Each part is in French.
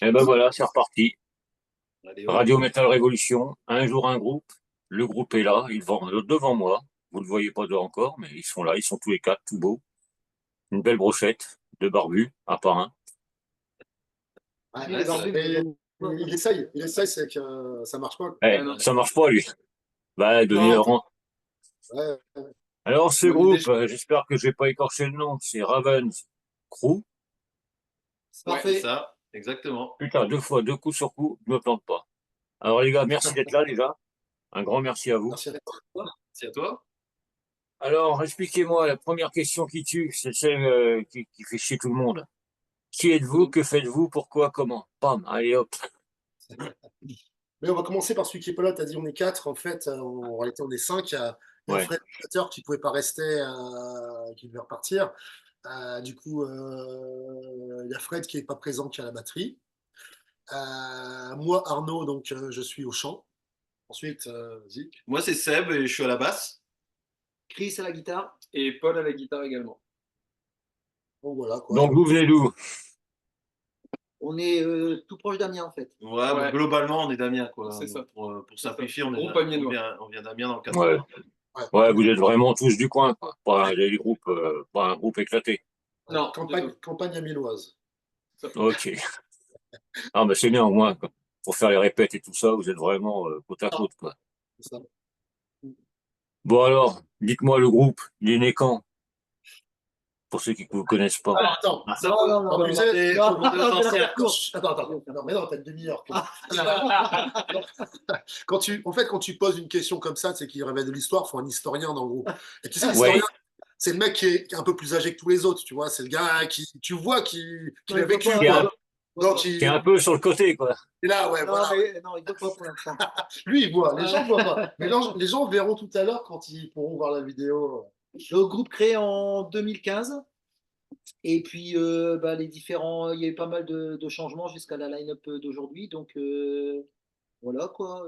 Et ben voilà, c'est reparti. Allez hop. Radio Metal Révolution, un jour un groupe. Le groupe est là, ils vont devant moi. Vous ne le voyez pas encore, mais ils sont là, ils sont tous les quatre, tout beaux. Une belle brochette, deux barbus, un par un. Ouais, Ouais, ça- il essaye, c'est que ça marche pas. Eh, non. ça marche pas, lui. Bah, Denis Non, Laurent. Ouais, Alors, ce bonne idée. groupe, j'espère que je vais pas écorcher le nom, c'est Ravens Crew. C'est parfait. C'est ça, exactement. Putain, deux fois, deux coups sur coup, je me plante pas. Alors, les gars, merci d'être là, déjà. Un grand merci à vous. merci à toi. C'est à toi. Alors, expliquez-moi, la première question qui tue, c'est celle qui fait chier tout le monde. Qui êtes-vous? Que faites-vous? Pourquoi? Comment? Pam, allez hop. Mais on va commencer par celui qui est pas là. Tu as dit on est quatre. En fait, en réalité, on est cinq. Il y a Ouais. Fred, le batteur, qui pouvait pas rester, qui devait repartir. Il y a Fred qui est pas présent, qui est à la batterie. Moi, Arnaud, donc je suis au chant. Ensuite, Zik. Moi, c'est Seb et je suis à la basse. Chris à la guitare. Et Paul à la guitare également. Bon, voilà quoi. Donc, vous venez d'où? On est tout proche d'Amiens en fait. Ouais, Ouais. bon, globalement, on est d'Amiens, quoi. C'est ça. Pour simplifier, on, Groupe est, amiénois. on vient d'Amiens dans le Ouais. 80. Ouais, vous êtes vraiment tous du coin, quoi. Pas des groupes, pas un groupe éclaté. Non, Campagne amiénoise. Ok. Ah, bah, c'est bien, au moins, quoi. Pour faire les répètes et tout ça, vous êtes vraiment côte à côte, quoi. C'est ça. Bon, alors, dites-moi le groupe, il est né quand? Pour ceux qui ne vous connaissent pas. Alors, attends. Ah, ça, Non, non, non, Quand non, tu non, sais, non, quand- non, je vais la Attends, faire courte. Attends. Non, mais non, t'as une demi-heure. Quand tu poses une question comme ça, c'est qu'il révèle de l'histoire, il faut un historien dans le groupe. Et tu sais, l'historien, Ouais, c'est le mec qui est un peu plus âgé que tous les autres, tu vois. C'est le gars qui, tu vois, qui Non, a il veut vécu, pas, qui est il un, quoi. veut Donc, qui est un peu sur le côté, quoi. il est là, ouais, non, voilà. non, il veut pas pour l'instant. Lui, il voit. Les gens ne voient pas. Mais les gens verront tout à l'heure quand ils pourront voir la vidéo. Le groupe créé en 2015. Et puis, les différents, il y a eu pas mal de changements jusqu'à la line-up d'aujourd'hui. Donc, voilà quoi.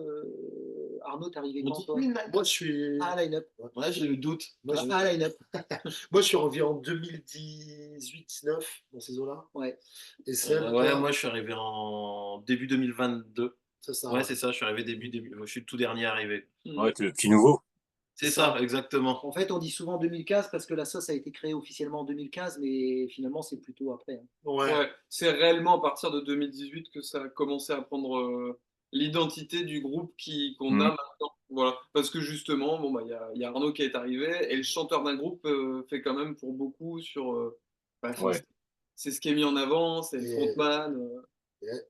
Arnaud, t'es arrivé On quand dit toi? une Moi, je suis, Ah, line-up. Ouais, j'ai le doute. Ah, line-up. moi, je suis revenu en 2018-19 dans ces eaux-là. Ouais. Et Seb, Ouais, toi, moi, je suis arrivé en début 2022. c'est ça. Ouais, c'est ça, je suis arrivé début. Je suis le tout dernier arrivé. Ouais, c'est le petit nouveau. C'est ça, exactement. En fait, on dit souvent 2015 parce que la sauce a été créée officiellement en 2015, mais finalement, c'est plutôt après, hein. Ouais. Ouais, c'est réellement à partir de 2018 que ça a commencé à prendre l'identité du groupe qu'on a Mhm. maintenant. Voilà. Parce que justement, bon, il y a Arnaud qui est arrivé et le chanteur d'un groupe fait quand même pour beaucoup sur. Ouais. C'est ce qui est mis en avant, c'est le Et, frontman.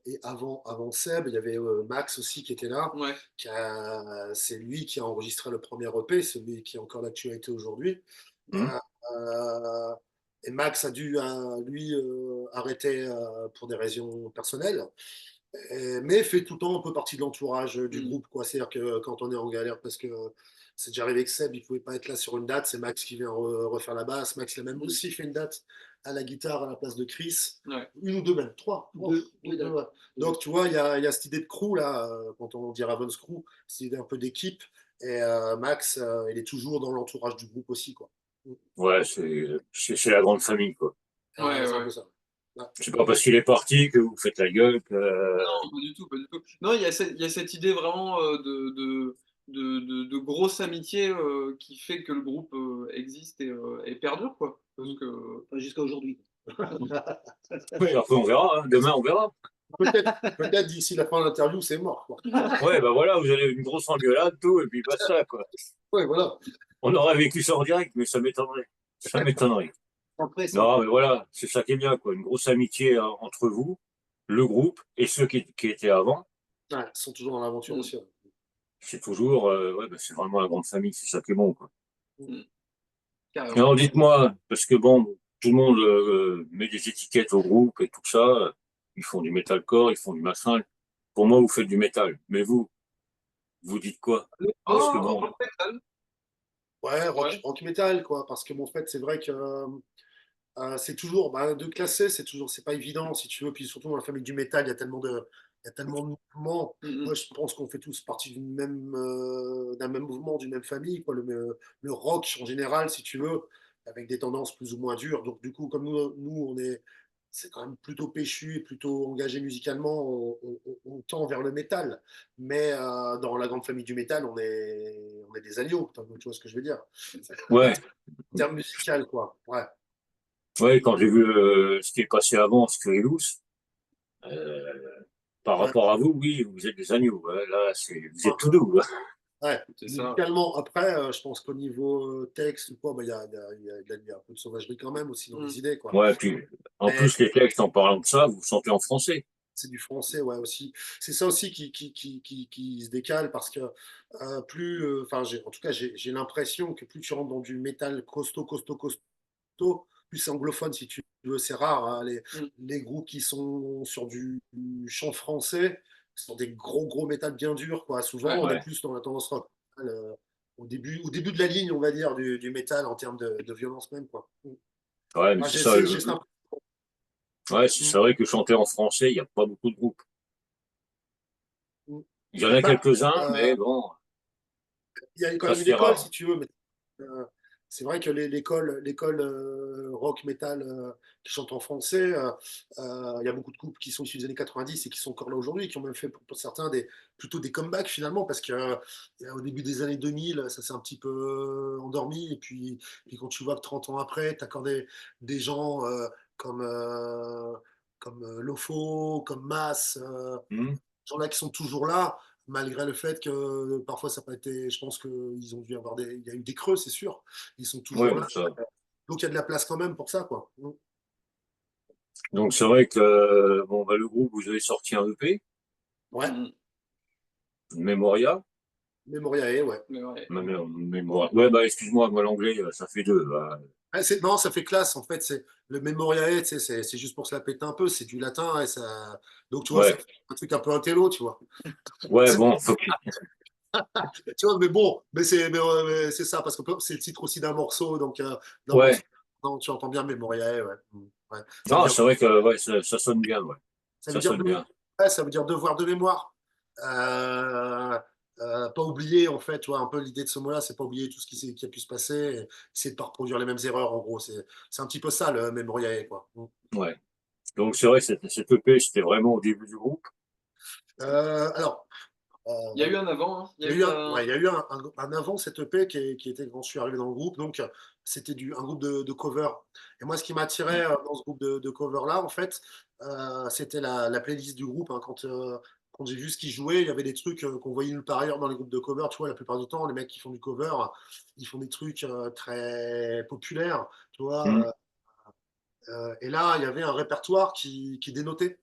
et avant Seb, il y avait Max aussi qui était là. Ouais. C'est lui qui a enregistré le premier EP, celui qui est encore d'actualité aujourd'hui. Mhm. Euh, et Max a dû, lui, arrêter pour des raisons personnelles. Mais fait tout le temps un peu partie de l'entourage du Mm. groupe, quoi. C'est-à-dire que quand on est en galère, parce que c'est déjà arrivé que Seb, il pouvait pas être là sur une date, c'est Max qui vient refaire la basse. Max, il a même aussi fait une date à la guitare à la place de Chris. Ouais. Une ou deux même, trois. Deux dates. Ouais. Donc, tu vois, il y a cette idée de crew, là, quand on dit Ravens Crew, c'est une idée un peu d'équipe. Et Max, il est toujours dans l'entourage du groupe aussi, quoi. Ouais, c'est la grande famille, quoi. Ouais, C'est un ouais. peu ça. Ouais. C'est pas parce qu'il est parti que vous faites la gueule, que, Non, pas du tout, pas du tout. Non, il y a cette idée vraiment de grosse amitié qui fait que le groupe existe et perdure, quoi. Parce que, Enfin, jusqu'à aujourd'hui. Oui, après on verra, hein. Demain on verra. Peut-être d'ici la fin de l'interview, c'est mort, quoi. Ouais, bah voilà, vous avez une grosse engueulade, tout, et puis basta, quoi. Ouais, voilà. On aurait vécu ça en direct, mais ça m'étonnerait. Ça m'étonnerait. Après, c'est Non, mais voilà, c'est ça qui est bien, quoi. Une grosse amitié entre vous, le groupe, et ceux qui étaient avant. Ouais, ils sont toujours dans l'aventure mm, aussi. Ouais. C'est toujours, ouais, bah, c'est vraiment la grande famille, c'est ça qui est bon, quoi. mm, carrément. Alors dites-moi, parce que bon, tout le monde met des étiquettes au groupe et tout ça. Ils font du metalcore, ils font du machin. Pour moi, vous faites du métal. Mais vous dites quoi? Parce que Oh, bon, rock metal. Ouais, Ouais. rock metal, quoi. Parce que, bon, en fait, c'est vrai que c'est toujours, bah, de classer, c'est pas évident, si tu veux. Puis surtout dans la famille du métal, il y a tellement de mouvements. Mm, mm. Moi, je pense qu'on fait tous partie d'un même mouvement, d'une même famille, quoi. Le rock, en général, si tu veux, avec des tendances plus ou moins dures. Donc, du coup, comme nous on est c'est quand même plutôt péchu et plutôt engagé musicalement, on tend vers le métal. Mais dans la grande famille du métal, on est des agneaux, tu vois ce que je veux dire. Ouais, En termes musical, quoi. Ouais. ouais, quand j'ai vu ce qui est passé avant, Skrillex, euh, par Ouais. rapport à vous, oui, vous êtes des agneaux. Ouais, là, vous êtes Ouais. tout doux. Ouais. C'est ça. Musicalement, après, je pense qu'au niveau texte ou quoi, bah, il y a un peu de sauvagerie quand même aussi dans Mm. les idées, quoi. Ouais, puis en Mais plus, les textes, en parlant de ça, vous chantez en français. c'est du français, ouais, aussi. C'est ça aussi qui se décale parce que enfin, en tout cas, j'ai l'impression que plus tu rentres dans du métal costaud, plus c'est anglophone, si tu veux. C'est rare, hein, Mm. les groupes qui sont sur du chant français, sont des gros métal bien durs, quoi. Souvent, Ouais. on est Ouais, plus dans la tendance rock, au début de la ligne, on va dire, du métal en termes de violence même, quoi. ouais, mais Moi, c'est ça. j'ai cette impression. Ouais, c'est vrai que chanter en français, il n'y a pas beaucoup de groupes. Il y en a Bah, quelques-uns, mais bon, il y a quand ça même se une fait école, rare. si tu veux, mais euh, c'est vrai que l'école rock metal qui chante en français, il y a beaucoup de groupes qui sont issus des années 90 et qui sont encore là aujourd'hui, qui ont même fait pour certains plutôt des comebacks finalement, parce que au début des années 2000, ça s'est un petit peu endormi, et puis quand tu vois que 30 ans après, tu as encore des gens comme, Lofo, comme Mass, Hmm. gens-là qui sont toujours là, malgré le fait que parfois ça n'a pas été. Je pense qu'ils ont dû avoir il y a eu des creux, c'est sûr. Ils sont Ouais, toujours là. ça. Donc il y a de la place quand même pour ça, quoi. Donc c'est vrai que bon, bah, le groupe, vous avez sorti un EP, Ouais, Mm. Memoria. Memoriae, ouais. Mais ouais. Memoria. Ouais, bah excuse-moi, moi l'anglais, ça fait deux. Bah. Non, ça fait classe en fait. C'est le Memoriae, tu sais, c'est juste pour se la péter un peu. C'est du latin et ça. Donc tu vois, ça Ouais, fait un truc un peu intello, tu vois. ouais, C'est- bon, Tu vois, mais bon, mais c'est ça parce que c'est le titre aussi d'un morceau, donc d'un morceau. ouais. Non, tu entends bien Memoriae, ouais. Ouais. Ça veut Non, dire c'est vrai que ouais, ça sonne bien, ouais. Ça veut Ça dire sonne bien. ouais, ça veut dire devoir de mémoire. Euh, pas oublier, en fait, tu vois, un peu l'idée de ce mot-là, c'est pas oublier tout ce qui a pu se passer, et essayer de pas reproduire les mêmes erreurs, en gros. C'est un petit peu ça, le Memoriae, quoi. Ouais. Donc c'est vrai, cette EP, c'était vraiment au début du groupe. Alors, Il y a eu un avant, hein. Il y il a y a eu eu ouais, un. il y a eu un avant cette EP qui était quand je suis arrivé dans le groupe, donc c'était un groupe de cover. Et moi, ce qui m'attirait dans ce groupe de cover-là, en fait, c'était la playlist du groupe, hein. Quand j'ai vu ce qu'ils jouaient, il y avait des trucs qu'on voyait nulle part ailleurs dans les groupes de cover. Tu vois, la plupart du temps, les mecs qui font du cover, ils font des trucs très populaires, tu Hmm. vois. Et là, il y avait un répertoire qui dénotait.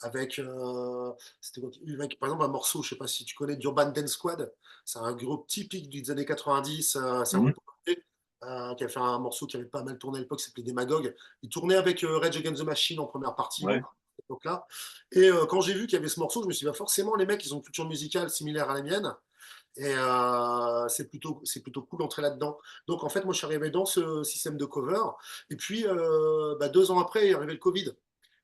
Avec, par exemple, un morceau, je sais pas si tu connais, d'Urban Dance Squad. C'est un groupe typique des années 90. C'est un Hmm. groupe qui a fait un morceau qui avait pas mal tourné à l'époque, qui s'appelait Demagogue. Il tournait avec Rage Against the Machine en première partie, Ouais. donc, à cette époque-là. Et quand j'ai vu qu'il y avait ce morceau, je me suis dit, bah, forcément, les mecs, ils ont une culture musicale similaire à la mienne. Et c'est plutôt cool d'entrer là-dedans. Donc, en fait, moi, je suis arrivé dans ce système de cover. Et puis, 2 ans après, il est arrivé le Covid.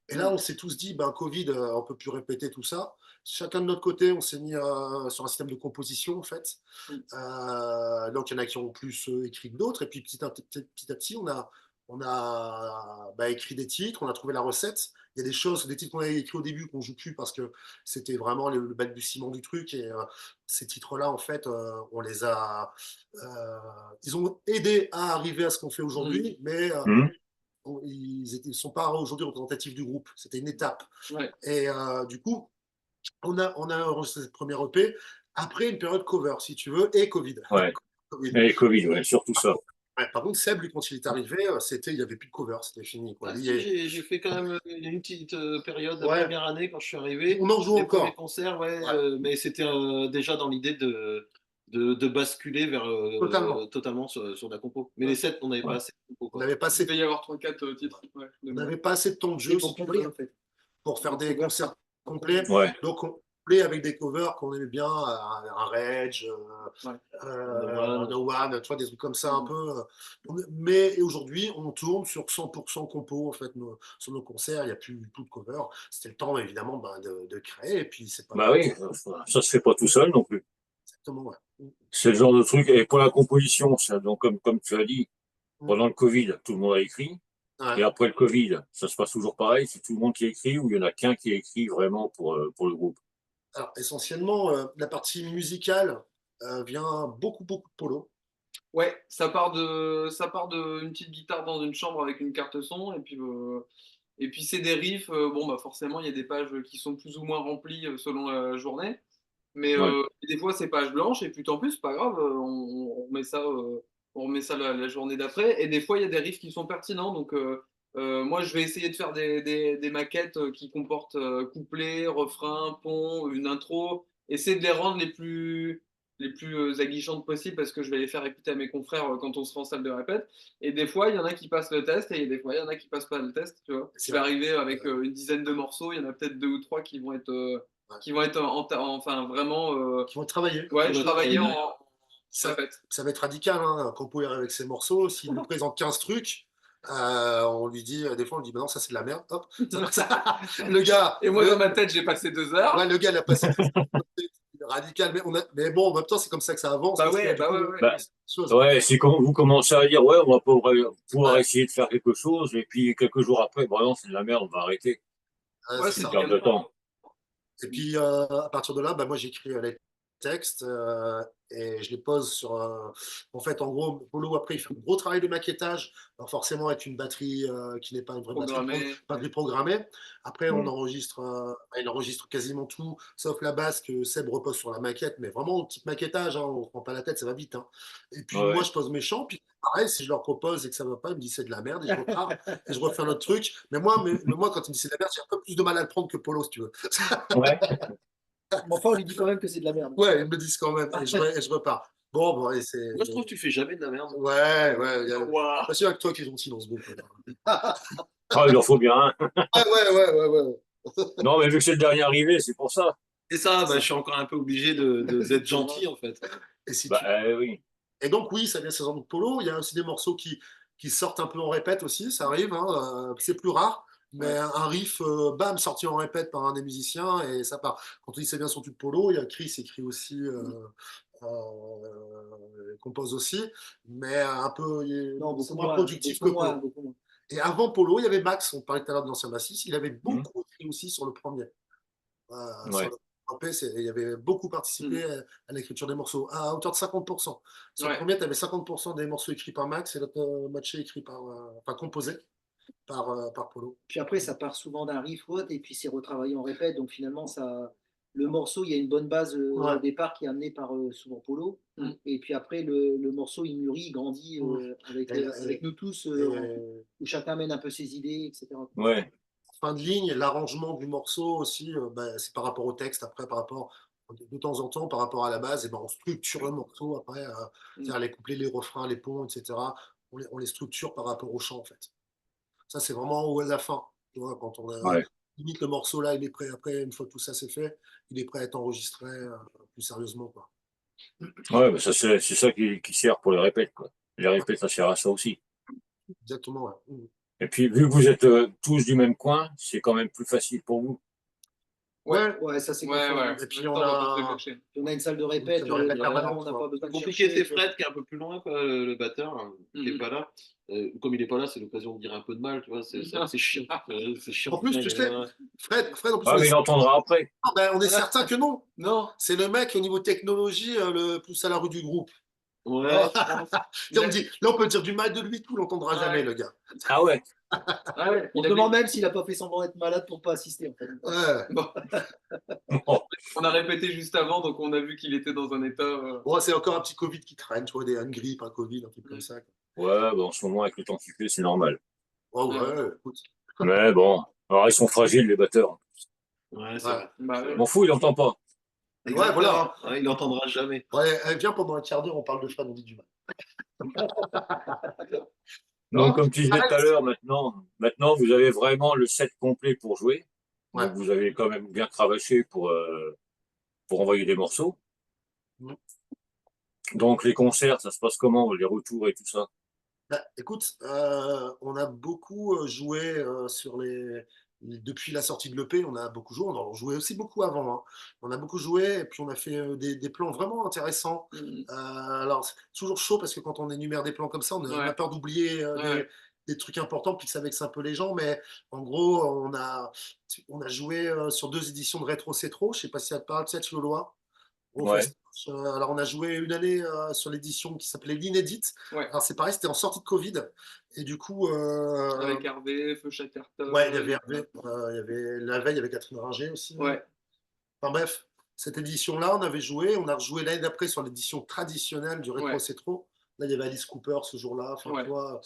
Et là, Mm. on s'est tous dit, ben, Covid, on peut plus répéter tout ça. Chacun de notre côté, on s'est mis sur un système de composition, en fait. Mm. Donc, il y en a qui ont plus écrit que d'autres. Et puis, petit à petit, on a écrit des titres, on a trouvé la recette. Il y a des choses, des titres qu'on avait écrits au début qu'on joue plus parce que c'était vraiment le balbutiement du truc. Et ces titres-là, en fait, euh, ils ont aidé à arriver à ce qu'on fait Mm. aujourd'hui, mais Hmm. ils ne sont pas aujourd'hui représentatifs du groupe. C'était une étape. Ouais. Et du coup, on a enregistré cette première EP après une période cover, si tu veux, et Covid. Ouais. Covid. Et Covid, ouais, surtout ça. Ouais, par contre, Seb, lui, quand il est arrivé, il n'y avait plus de cover, c'était fini, quoi. Ah Lui, si, j'ai fait quand même une petite période la ouais, première année quand je suis arrivé. on en joue Les premiers encore. concerts, ouais, Ouais, mais c'était déjà dans l'idée de basculer vers totalement. totalement sur la compo. Mais Ouais. les sets, on n'avait pas Ouais. assez de compo, On quoi. n'avait pas Il assez, devait y avoir 3-4 titres, ouais, de on mémoire. n'avait pas assez de temps de Et jeu, pour si tu combler, veux, en fait. pour faire Le des cover, concerts pas complets. complet. Ouais. Donc, on plaît avec des covers qu'on aimait bien, un Rage, Ouais. The No One, tu vois, des trucs comme ça un One. peu. Mais aujourd'hui, on tourne sur 100% compo, en fait, sur nos concerts, il n'y a plus du tout de cover. C'était le temps, évidemment, de créer, et puis c'est pas Bah grave. oui, ça se fait pas tout seul non plus. Exactement, ouais. C'est le genre de truc. Et pour la composition, ça, donc comme tu as dit, Mm. pendant le Covid, tout le monde a écrit. Et Ouais. après le Covid, ça se passe toujours pareil, c'est tout le monde qui écrit ou il y en a qu'un qui écrit vraiment pour le groupe? Alors, essentiellement, la partie musicale vient beaucoup de Polo. Ouais, ça part de une petite guitare dans une chambre avec une carte son, et puis c'est des riffs. Bon, bah forcément, il y a des pages qui sont plus ou moins remplies selon la journée. Mais Ouais, des fois, c'est page blanche, et puis tant plus, c'est pas grave, on remet ça la journée d'après. Et des fois, il y a des riffs qui sont pertinents. Donc, moi, je vais essayer de faire des maquettes qui comportent couplet, refrain, pont, une intro. Essayer de les rendre les plus aguichantes possibles, parce que je vais les faire écouter à mes confrères quand on sera en salle de répète. Et des fois, il y en a qui passent le test, et des fois, il y en a qui passent pas le test. Tu vois. Je C'est vais vrai. arriver avec une dizaine de morceaux, il y en a peut-être deux ou trois Ouais. qui vont être enfin vraiment Qui vont travailler. ouais, Qui je va travaillais travailler. en Ça, répète. ça va être radical, hein, quand Polo arrive avec ses morceaux. S'il nous présente 15 trucs, on lui dit, des fois, on lui dit, bah non, ça c'est de la merde. Hop. Le gars, Et moi, dans ma tête, j'ai passé 2 heures. ouais, le gars, il a passé radical. Mais bon, en même temps, c'est comme ça que ça avance, parce que du Bah coup, ouais, ouais. bah, c'est une chose. ouais, c'est quand vous commencez à dire, ouais, on va pouvoir Ouais, essayer de faire quelque chose, et puis quelques jours après, bon, non, c'est de la merde, on va arrêter. ouais, Ouais, c'est C'est une c'est ça. perte de tellement. temps. Et puis, à partir de là, bah, moi, j'écris les textes et je les pose sur. En fait, en gros, Polo, après, il fait un gros travail de maquettage. Alors, forcément, avec une batterie qui n'est pas une vraie Programmé. batterie programmée. Après, on Mm. enregistre, il enregistre quasiment tout, sauf la basse que Seb repose sur la maquette, mais vraiment, petit maquettage, hein, on ne prend pas la tête, ça va vite. Hein. Et puis, moi, Ouais. je pose mes chants, puis pareil, si je leur propose et que ça ne va pas, ils me disent c'est de la merde, et je repars, et je refais un autre truc. Mais moi, quand ils me disent c'est de la merde, j'ai un peu plus de mal à le prendre que Polo, si tu veux. Ouais. Mais enfin, on lui dit quand même que c'est de la merde. Ouais, ils me disent quand même, et je repars. Bon, et c'est. Moi, je trouve que tu fais jamais de la merde. Ouais, Waouh. pas sûr avec toi qui est gentil dans ce groupe. Ah, il en faut bien un. Ouais. Non, mais vu que c'est le dernier arrivé, c'est pour ça. C'est ça, bah, je suis encore un peu obligé d'être gentil, en fait. Et si Bah, tu... oui. Et donc, oui, ça vient saison de Polo. Il y a aussi des morceaux qui sortent un peu en répète aussi, ça arrive, hein, c'est plus rare. Mais Ouais. un riff, bam, sorti en répète par un des musiciens et ça part. Quand on dit c'est bien son tube Polo, il y a Chris écrit aussi, compose aussi, mais un peu, Non, c'est beaucoup moins moins, productif que beaucoup moins, Polo. beaucoup moins. Et avant Polo, il y avait Max, on parlait tout à l'heure de l'ancien bassiste, il avait Mm. beaucoup écrit aussi sur le premier. Sur Ouais. le EP, il avait beaucoup participé Mhm. à l'écriture des morceaux, à hauteur de 50%. Sur le Ouais. premier, tu avais 50% des morceaux écrits par Max et l'autre moitié écrit enfin composé par Polo. Puis après, ça part souvent d'un riff ou autre, et puis c'est retravaillé en répète. Donc finalement, le morceau, il y a une bonne base Ouais. au départ qui est amenée par souvent Polo. Mm. Et puis après, le morceau, il mûrit, il grandit Mm. avec nous tous, où chacun amène un peu ses idées, etc. Ouais. Fin de ligne, l'arrangement du morceau aussi, c'est par rapport au texte, après, par rapport, de temps en temps, par rapport à la base, et ben, on structure le morceau après, Mm. c'est-à-dire les couplets, les refrains, les ponts, etc. On les structure par rapport au chant, en fait. Ça, c'est vraiment à la fin. Tu vois, quand on a Ouais. limite le morceau là, il est prêt. Après, une fois que tout ça c'est fait, il est prêt à être enregistré plus sérieusement, quoi. Ouais, bah ça, c'est ça qui sert pour les répètes, quoi. Les répètes, ça sert à ça aussi. Exactement, ouais. Et puis, vu que vous êtes tous du même coin, c'est quand même plus facile pour vous. Ouais. Ouais. Ouais, ça c'est Ouais, confirmé. ouais. Et puis Ça, on on va pas se le a cacher. Puis on a une salle de une répète, salle de répète vraiment, permanente, on n'a quoi. pas besoin de Compliqué, chercher. c'est Fred qui est un peu plus loin, quoi, le batteur, hein, qui est Mhm. pas là. Comme il est pas là, c'est l'occasion de dire un peu de mal, tu vois. C'est chiant. C'est chiant. En plus, tu sais, Fred, en plus, Ah, mais il entendra après. on est certain que non. Non. C'est le mec au niveau technologie le plus à la rue du groupe. Ouais, Là, je pense. on peut dire du mal de lui, tout, on l'entendra jamais, Ouais. le gars. Ah ouais. Ouais, On se demande même s'il n'a pas fait semblant d'être malade pour pas assister, en fait. Ouais. Bon, Bon. on a répété juste avant, donc on a vu qu'il était dans un état. Bon, c'est encore un petit Covid qui traîne, tu vois, une grippe, un Covid, un truc comme ça, quoi. Ouais, bah, en ce moment, avec le temps qu'il fait, c'est normal. Oh, Ouais. ouais, écoute. Mais bon, alors ils sont fragiles, les batteurs. Ouais, c'est Ouais. vrai. Bah C'est ouais. vrai. M'en fous, il entend pas. Ouais, voilà. Exactement. Ouais, il n'entendra jamais. Ouais, viens pendant un quart d'heure, on parle de Fred, on dit du mal. Donc, Non, comme tu disais tout à l'heure, maintenant, vous avez vraiment le set complet pour jouer. ouais. Donc, vous avez quand même bien cravaché pour envoyer des morceaux. Donc, les concerts, ça se passe comment, les retours et tout ça? Bah, écoute, on a beaucoup joué depuis la sortie de l'EP, on a beaucoup joué, on en jouait aussi beaucoup avant, hein. On a beaucoup joué et puis on a fait des plans vraiment intéressants. Mhm. Alors, c'est toujours chaud parce que quand on énumère des plans comme ça, on a Ouais. peur d'oublier Ouais. des trucs importants, puis que ça vexe un peu les gens, mais en gros, on a joué sur 2 éditions de Rétro C'est Trop. Je sais pas si ça te parle, tu sais, Lolois. Gros Ouais. festoche. Alors, on a joué une année sur l'édition qui s'appelait l'Inédite. Ouais. Alors, c'est pareil, c'était en sortie de Covid. Et du coup, Avec Hervé, Feu Chatterton. ouais, il y avait Hervé, il y avait la veille, il y avait Catherine Ringer aussi. Ouais. Enfin bref, cette édition-là, on avait joué. On a rejoué l'année d'après sur l'édition traditionnelle du Rétro Ouais. C'est Trop. Là, il y avait Alice Cooper ce jour-là. Enfin, Ouais. toi,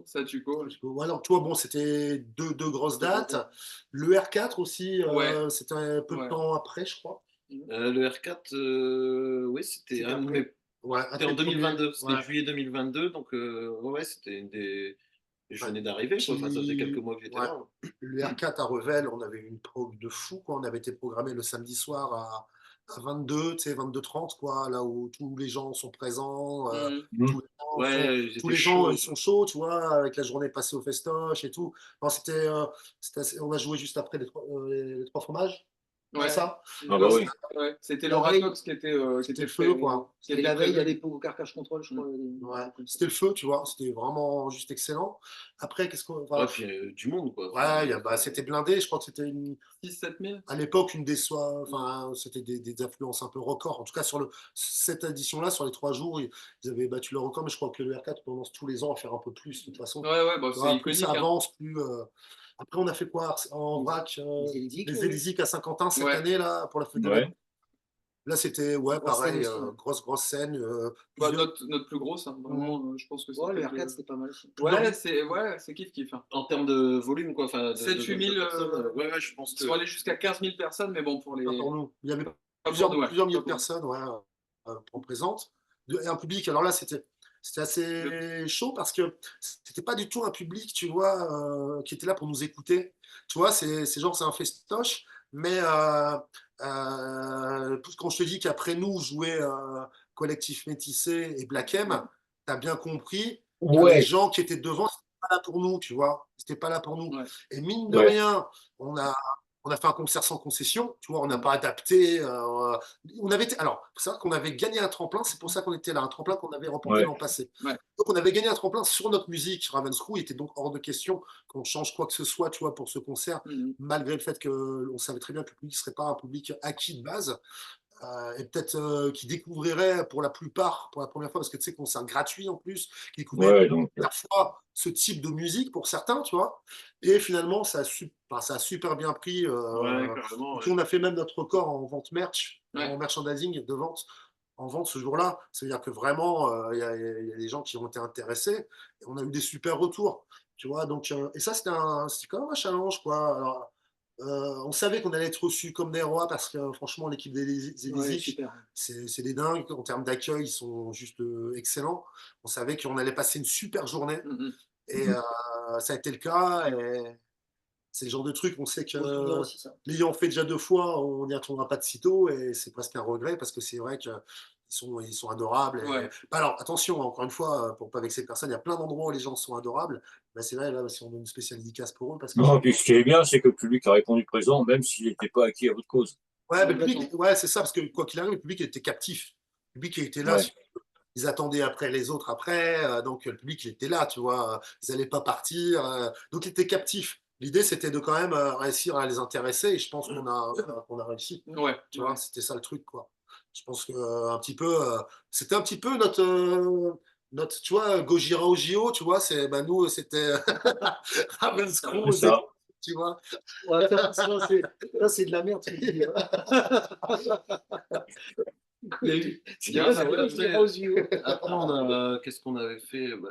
Satuko. ouais, alors, toi, bon, c'était deux grosses dates. Le R4 aussi, Ouais. c'était un peu de Ouais. temps après, je crois. Le R4, oui, c'était C'était un de après. mes- Ouais, c'était en 2022, c'était Ouais. juillet 2022, donc ouais, c'était une des. Je Ouais. venais d'arriver, quoi. Enfin, ça faisait quelques Puis, mois que j'étais ouais, là. le R4 à Revel, on avait eu une prog de fou, quoi. On avait été programmé le samedi soir à 22, tu sais, 22h30, quoi, là où tous les gens sont présents, Mhm. tous les gens Ouais, tous j'étais les gens, chaud. ils sont chauds, tu vois, avec la journée passée au festoche et tout. Non, on a joué juste après les trois fromages, c'est Ouais. ça? Ah bah oui. Ouais. C'était La Laura veille, Cox qui était, C'était le feu, quoi. qui Et était la veille, il y a prévue. l'époque au Carcache Control, je crois. Ouais, c'était le feu, tu vois, c'était vraiment juste excellent. Après, qu'est-ce qu'on. Ouais, Enfin, puis du monde, quoi. ouais, bah, c'était blindé, je crois que c'était 6-7 000. à l'époque, enfin, c'était des affluences un peu records. En tout cas, cette édition-là, sur les 3 jours, ils avaient battu le record, mais je crois que le R4 commence tous les ans à faire un peu plus, de toute façon. Ouais, ouais, bah, Tu c'est vois, plus iconique, ça hein. avance, plus. Après, on a fait quoi en vrac Les Élysiques, les oui. Élysées à Saint-Quentin cette Ouais. année, là, pour la fête de la. Ouais. Là, c'était, ouais, Grosse scène pareil, aussi, hein. grosse scène. Bah, Plusieurs. notre plus grosse, hein, vraiment, je pense que Ouais, le c'était R4, c'était pas mal aussi. Ouais, c'est kiff, hein. En termes de volume, quoi. Enfin, 7-8 000, personnes, ouais, ouais, je pense ils que. sont allés jusqu'à 15 000 personnes, mais bon, pour Pas pour les. nous. Il y avait Pas pour nous, ouais. plusieurs milliers Pas de pour nous. personnes, ouais, en présente. Et un public, alors là, c'était assez chaud parce que c'était pas du tout un public, tu vois, qui était là pour nous écouter. Tu vois, c'est genre, c'est un festoche, mais quand je te dis qu'après nous jouait Collectif Métissé et Black M, t'as bien compris que les Ouais. gens qui étaient devant, c'était pas là pour nous, tu vois. C'était pas là pour nous. Ouais. Et mine de Ouais. rien, on a fait un concert sans concession, tu vois, on n'a pas adapté. Alors, c'est vrai qu'on avait gagné un tremplin, c'est pour ça qu'on était là, un tremplin qu'on avait remporté Ouais. l'an passé. Ouais. Donc, on avait gagné un tremplin sur notre musique, Ravenscrew. Il était donc hors de question qu'on change quoi que ce soit, tu vois, pour ce concert, Mhm. malgré le fait qu'on savait très bien que le public ne serait pas un public acquis de base. Et peut-être qui découvrirait pour la plupart, pour la première fois, parce que tu sais, concert gratuit en plus, qui découvrait Ouais, donc, la fois ce type de musique pour certains, tu vois. Et finalement, enfin, ça a super bien pris. Ouais, carrément. Et Ouais. puis, on a fait même notre record en vente merch, Ouais. en merchandising de vente, en vente ce jour-là. C'est-à-dire que vraiment, il y a des gens qui ont été intéressés. Et on a eu des super retours, tu vois. Donc, et ça, c'était quand même un challenge, quoi. Alors, on savait qu'on allait être reçus comme des rois parce que franchement, l'équipe des Ouais, Élysées, super. c'est des dingues. En termes d'accueil, ils sont juste excellents. On savait qu'on allait passer une super journée Mhm. et ça a été le cas. Et c'est le genre de truc, on sait que Bon souvenir aussi, ça. l'ayant fait déjà 2 fois, on n'y retournera pas de sitôt et c'est presque un regret parce que c'est vrai qu'ils sont adorables. Ouais. Alors attention, encore une fois, pour pas vexer personne, il y a plein d'endroits où les gens sont adorables. Ben, c'est vrai, là, si on a une spéciale dédicace pour eux parce que non, puis ce qui est bien, c'est que le public a répondu présent, même s'il n'était pas acquis à votre cause. ouais, mais le public, Complètement. ouais, c'est ça, parce que quoi qu'il arrive, le public était captif. Le public était là, Ouais. ils attendaient après les autres après, donc le public il était là, tu vois, ils n'allaient pas partir, donc il était captif. L'idée c'était de quand même réussir à les intéresser et je pense qu'on a réussi, Ouais. tu Ouais. vois, c'était ça le truc, quoi. Je pense que un petit peu, c'était un petit peu notre, tu vois, Gojira au JO, tu vois, bah, nous c'était Ravenscrew C'est aux ça. États, tu vois. Ouais, ça, c'est de la merde, ce que tu dis. Il y a un C'est peu comme de- Gojira aux JO. Après, qu'est-ce qu'on avait fait? Bah,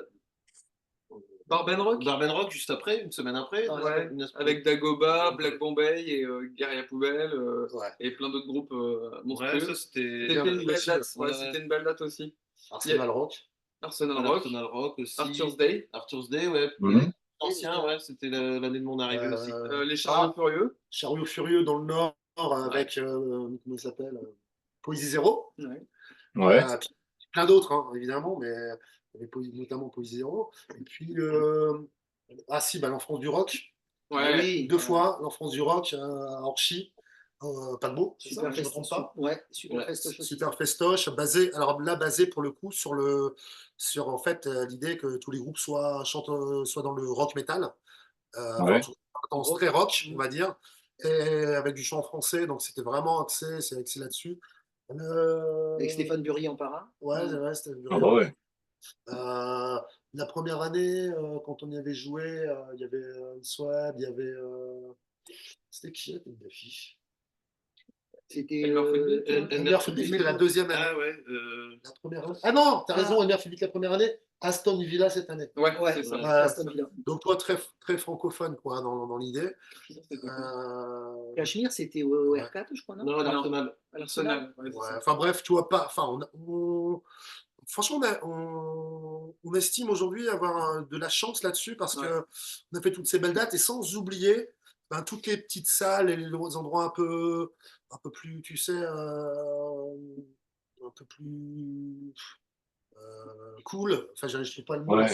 Barben Rock. Barben Rock, juste après, une semaine après. Ouais, Une- avec Dagoba, Black Bombay et Guerilla Poubelle Ouais. et plein d'autres groupes Ouais, monstrueux. ça c'était. C'était une belle aussi, date. ouais. Ouais, c'était une belle date aussi. Arsenal Rock. Arsenal Voilà, Rock, Arsenal Rock aussi. Arthur's Day, Arthur's Day, ouais. Mhm. Ancien, ouais, c'était l'année de mon arrivée aussi. Les Chariots Furieux. Chariot Furieux dans le Nord avec, comment il s'appelle Poésie Zéro. Ouais. Ouais. Puis plein d'autres, hein, évidemment, mais il y avait notamment Poésie Zéro. Et puis, ah si, bah, l'Enfance du Rock. Ouais. Oui. 2 fois, l'Enfance du Rock à Orchy. Paquebot, c'est ça, Super je ne me trompe pas. Ouais, super Ouais, festoche aussi. Super festoche, basé pour le coup sur en fait l'idée que tous les groupes soient dans le rock metal, enfin en Ouais. tout cas, tendance très rock, on va dire, et avec du chant français, donc c'était vraiment axé là-dessus. Avec Euh, Stéphane Burry en parrain. ouais, c'est vrai, c'était Ah bah ouais. euh, la première année, quand on y avait joué, il y avait Swab, il y avait. C'était qui la tête d'affiche? C'était Elmer Fudd, Elmer Fudd, c'était la deuxième année. Ah ouais. La première année. Ah non, t'as raison, Elmer Fudd la première année, Aston Villa cette année. Ouais, Ouais, c'est ça. Ouais. Aston Villa. Donc toi, très, très francophone quoi, dans l'idée. C'était cool. Cachemire, c'était au Ouais. R4, je crois, non? Non, l'Arsenal. À l'Arsenal. Arsenal, ouais, c'est Ouais, ça. enfin bref, tu vois pas. Enfin, franchement, on estime aujourd'hui avoir de la chance là-dessus parce Ouais. que on a fait toutes ces belles dates et sans oublier toutes les petites salles et les endroits un peu plus, tu sais, un peu plus cool. Enfin, je sais pas le mot. Ouais.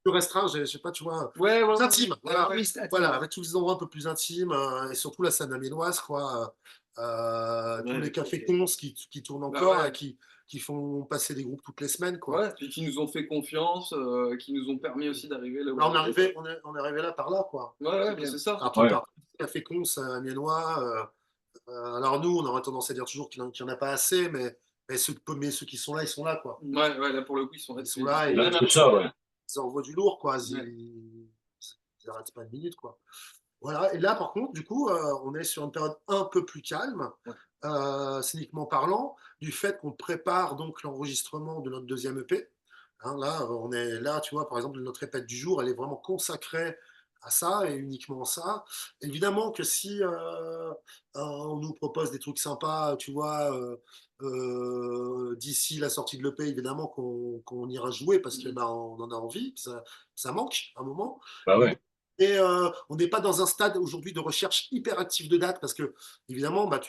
Plus restreint, je sais pas, tu vois. Ouais, ouais, Plus ouais. intime. Ouais, Voilà. ouais. Voilà, avec tous les endroits un peu plus intimes et surtout la scène amiénoise, quoi. Tous les cafés cons qui tournent Bah encore ouais. et qui font passer des groupes toutes les semaines, quoi. Ouais, puis qui nous ont fait confiance, qui nous ont permis aussi d'arriver là où Là, on est. on est arrivé là par là, quoi. Ouais, ouais, C'est bah, bien. c'est ça. Quand on Ouais. parle de café cons amiénois, alors nous, on aurait tendance à dire toujours qu'il n'y en a pas assez, mais ceux qui sont là, ils sont là, quoi. Ouais, ouais, là pour le coup, ils sont là Ils depuis sont là et Là, bien c'est avant. ça, ouais. ils envoient du lourd, quoi. Ouais. Ils n'arrêtent pas une minute, quoi. Voilà, et là, par contre, du coup, on est sur une période un peu plus calme, Ouais. scéniquement parlant, du fait qu'on prépare donc l'enregistrement de notre deuxième EP. Hein, là, on est là, tu vois, par exemple, notre répète du jour, elle est vraiment consacrée à ça et uniquement à ça. Évidemment que si on nous propose des trucs sympas, tu vois, d'ici la sortie de l'EP, évidemment qu'on ira jouer parce que bah, on en a envie, ça manque à un moment. Bah ouais. Et on n'est pas dans un stade aujourd'hui de recherche hyper active de dates parce que, évidemment, bah,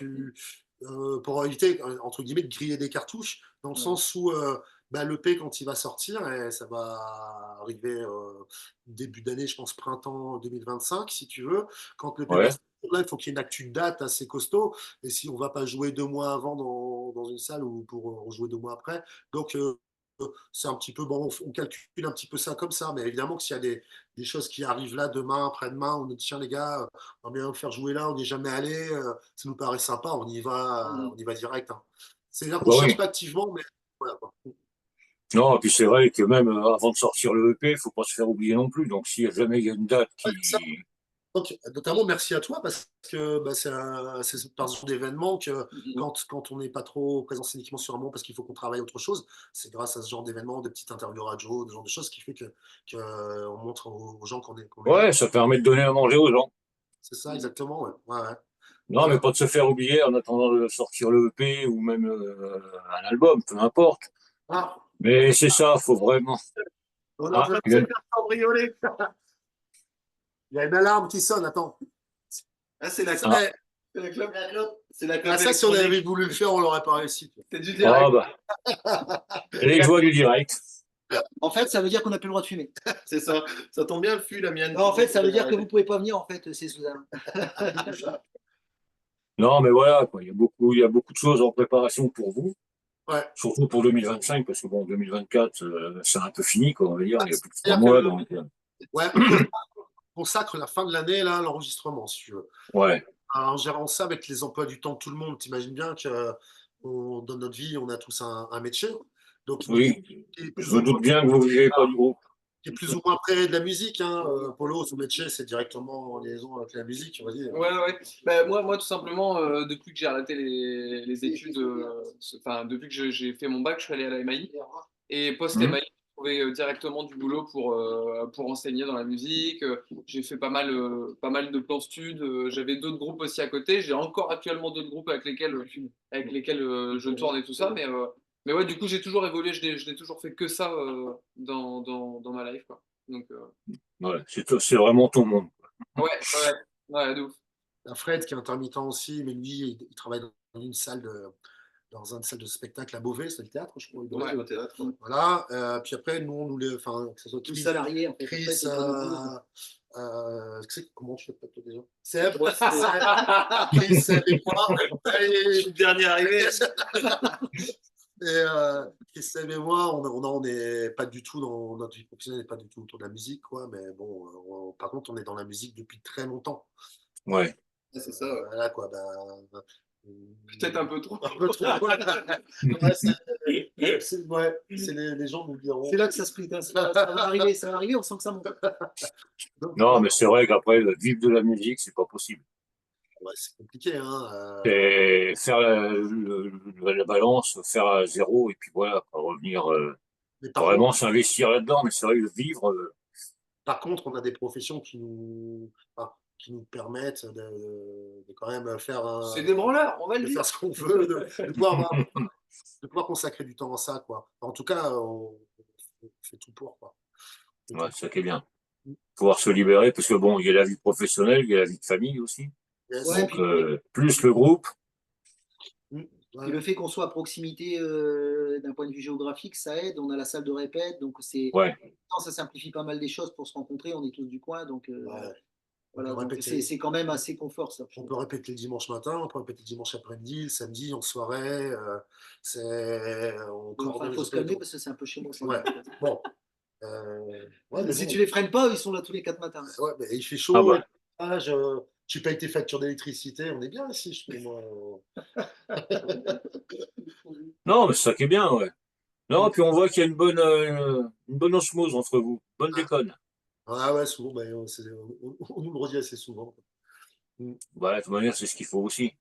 pour éviter, entre guillemets, de griller des cartouches, dans le Ouais. sens où bah, l'EP, quand il va sortir, et ça va arriver début d'année, je pense printemps 2025, si tu veux, quand l'EP va Ouais. sortir, là, il faut qu'il y ait une actu de date assez costaud. Et si on ne va pas jouer 2 mois avant dans une salle ou pour jouer 2 mois après, donc c'est un petit peu, bon, on calcule un petit peu ça comme ça, mais évidemment que s'il y a des choses qui arrivent là demain, après-demain, on nous dit tiens les gars, on va bien vous faire jouer là, on n'y est jamais allé, ça nous paraît sympa, on y va direct. Hein. C'est-à-dire qu'on ne Bah cherche oui. pas activement, mais voilà, quoi. Non, et puis c'est vrai que même avant de sortir le EP, il faut pas se faire oublier non plus. Donc, s'il y a jamais il y a une date Ouais, ça, qui. donc, notamment merci à toi parce que bah, c'est par ce genre d'événement que Mhm. quand on n'est pas trop présent scéniquement sur un moment parce qu'il faut qu'on travaille autre chose, c'est grâce à ce genre d'événement, des petites interviews radio, ce genre de choses qui fait que, on montre aux gens qu'on est là. Ouais, ça permet de donner à manger aux gens. C'est ça exactement, ouais. Ouais, ouais. Non, mais Voilà. pas de se faire oublier en attendant de sortir le EP ou même un album, peu importe. Ah, Mais c'est ça, faut vraiment. on est en Ah, train de se faire cambrioler. Il y a une alarme qui sonne, attends. Ah, c'est la Ah, Eh, C'est la clope. c'est la clope ah, ça, si on avait électronique. voulu le faire, on l'aurait pas réussi. C'est du ah direct. bah, les joies du direct. En fait, ça veut dire qu'on n'a plus le droit de fumer. C'est ça. Ça tombe bien, le fût, la mienne. Non, en fait, ça veut dire que vous pouvez pas venir, en fait, c'est Suzanne. Non, mais voilà, quoi. Il y a beaucoup de choses en préparation pour vous, Ouais. surtout pour 2025, parce que bon, 2024, c'est un peu fini, quoi, on va dire. Il y a plus de 3 C'est-à-dire mois, que, donc ouais, on consacre la fin de l'année là à l'enregistrement, si tu veux. ouais, En gérant ça avec les emplois du temps de tout le monde, t'imagines bien que dans notre vie, on a tous un métier. Donc, oui. qui est Je plus ou me moins, doute bien que vous ne vivez pas du groupe. qui est plus ou moins près de la musique. Hein. Polo, son métier, c'est directement en liaison avec la musique, on va dire. Ouais, ouais. Bah, moi, tout simplement, depuis que j'ai arrêté les études, enfin, depuis que j'ai fait mon bac, je suis allé à la MAI. Et Mhm. post-MAI, j'ai trouvé directement du boulot pour enseigner dans la musique. J'ai fait pas mal de plans stud. J'avais d'autres groupes aussi à côté. J'ai encore actuellement d'autres groupes avec lesquels je tourne et tout ça. Mais ouais, du coup, j'ai toujours évolué. Je n'ai toujours fait que ça dans ma life, quoi. Donc, Ouais, c'est vraiment ton monde. ouais, ouais, ouais, de ouf. Il y a Fred qui est intermittent aussi, mais lui, il travaille dans une salle de spectacle à Beauvais, c'est le théâtre, je crois. Ouais, au théâtre. Voilà. Puis après, nous, enfin, que ce soit Tout Chris, salarié, en fait. Chris, Après, c'est pas non plus. Comment tu l'appelles toi déjà? Seb, ouais, c'est Chris, Seb et moi. Je suis le dernier arrivé. Chris, Seb et moi, on est pas du tout dans notre vie professionnelle, n'est pas du tout autour de la musique, quoi. Mais bon, par contre, on est dans la musique depuis très longtemps. Ouais. C'est ça, ouais. Voilà, quoi. Peut-être un peu trop. Un peu trop. Ouais, c'est les gens nous diront. C'est là que ça se split, hein. Ça va arriver, on sent que ça monte. Donc, Non, mais c'est vrai qu'après, vivre de la musique, c'est pas possible. ouais, c'est compliqué, hein. C'est faire la balance, faire à zéro, et puis voilà, quoi, revenir Mais par vraiment contre, s'investir là-dedans. Mais c'est vrai que vivre, Par contre, on a des professions qui nous permettent de quand même C'est des branleurs, on va le de dire. faire ce qu'on veut, de pouvoir consacrer du temps à ça, quoi. En tout cas, on fait tout pour, quoi. On fait ouais, tout c'est ça qui est bien. pour. Pouvoir se libérer, parce que bon, il y a la vie professionnelle, il y a la vie de famille aussi. Yes. Ouais, Donc, puis, plus le groupe, Ouais. puis le fait qu'on soit à proximité d'un point de vue géographique, ça aide. On a la salle de répète, donc ouais, ça simplifie pas mal des choses pour se rencontrer. On est tous du coin, donc Ouais. On voilà. peut Donc répéter. c'est quand même assez confort, ça. On peut répéter le dimanche matin, on peut répéter le dimanche après-midi, le samedi, en soirée. On Enfin, coordonne il les faut se emplois du calmer temps. parce que c'est un peu chez moi. Ça. Ouais. Bon. Ouais, mais Si bon. tu les freines pas, ils sont là tous les 4 matins. Ouais, mais il fait ah chaud. bah, Tu payes tes factures d'électricité. On est bien ici, je trouve, moi. non, mais c'est ça qui est bien, ouais. Non, puis on voit qu'il y a une bonne osmose entre vous, bonne déconne. Ah ouais, souvent, on nous le redit assez souvent. Mm. Voilà, de toute manière, c'est ce qu'il faut aussi.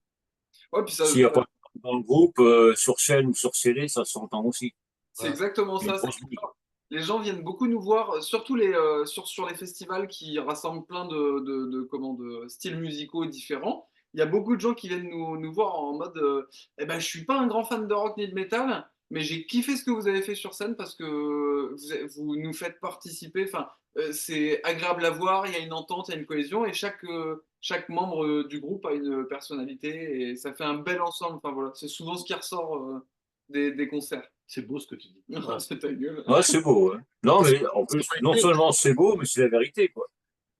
Ouais, puis ça, S'il n'y a pas de dans le groupe, sur scène ou sur CD, ça s'entend aussi. c'est Ouais. exactement Il y a une ça. grosse musique. Les gens viennent beaucoup nous voir, surtout sur les festivals qui rassemblent plein de styles musicaux différents. Il y a beaucoup de gens qui viennent nous voir en mode eh ben, je suis pas un grand fan de rock ni de métal, mais j'ai kiffé ce que vous avez fait sur scène parce que vous nous faites participer. Enfin, c'est agréable à voir, il y a une entente, il y a une cohésion et chaque membre du groupe a une personnalité et ça fait un bel ensemble. Enfin, voilà, c'est souvent ce qui ressort des concerts. C'est beau ce que tu dis. Ah, c'est ta gueule. Ouais, c'est beau. Ouais. Non, Parce que mais en c'est plus, pas non une idée. seulement c'est beau, mais c'est la vérité, quoi.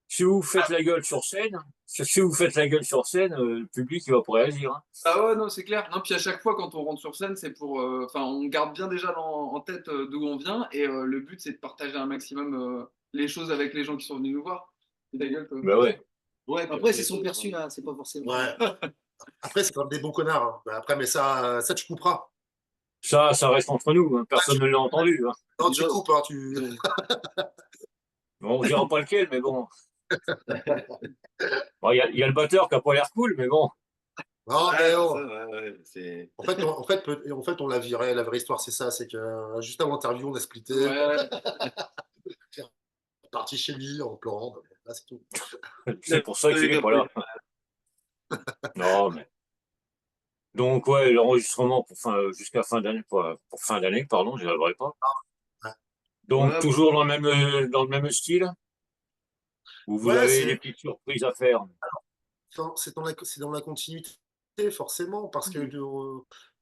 Si vous faites la gueule sur scène, si vous faites la gueule sur scène, le public il va pas réagir. Hein. Ah ouais, non, c'est clair. Non, puis à chaque fois, quand on rentre sur scène, c'est pour. Enfin, on garde bien déjà en tête d'où on vient, et le but, c'est de partager un maximum les choses avec les gens qui sont venus nous voir. C'est ta gueule, toi. Ben ouais. Ouais, puis Après, c'est son perçu, là, c'est pas forcément. Ouais. Après, c'est comme des bons connards, hein. Mais après, mais ça, tu couperas. Ça reste entre nous. Hein. Personne ne l'a entendu. Hein. Non, tu coupes, hein, Bon, on dira pas lequel, mais bon. Bon, il y a le batteur qui a pas l'air cool, mais bon. Non, Ouais, mais c'est oh. ça, ouais, c'est. En fait, on l'a viré. La vraie histoire, c'est ça. C'est que juste avant l'interview, on a splitté. Ouais, Il est parti chez lui en pleurant. Là, c'est tout. C'est pour ça qu'il est pas là. Non, mais. Donc, ouais, l'enregistrement jusqu'à fin d'année, pour fin d'année, pardon, je n'arriverai pas. Ouais, Donc, Ouais, toujours dans le même style, où vous Ouais, avez des petites surprises à faire. c'est dans la continuité, forcément, parce que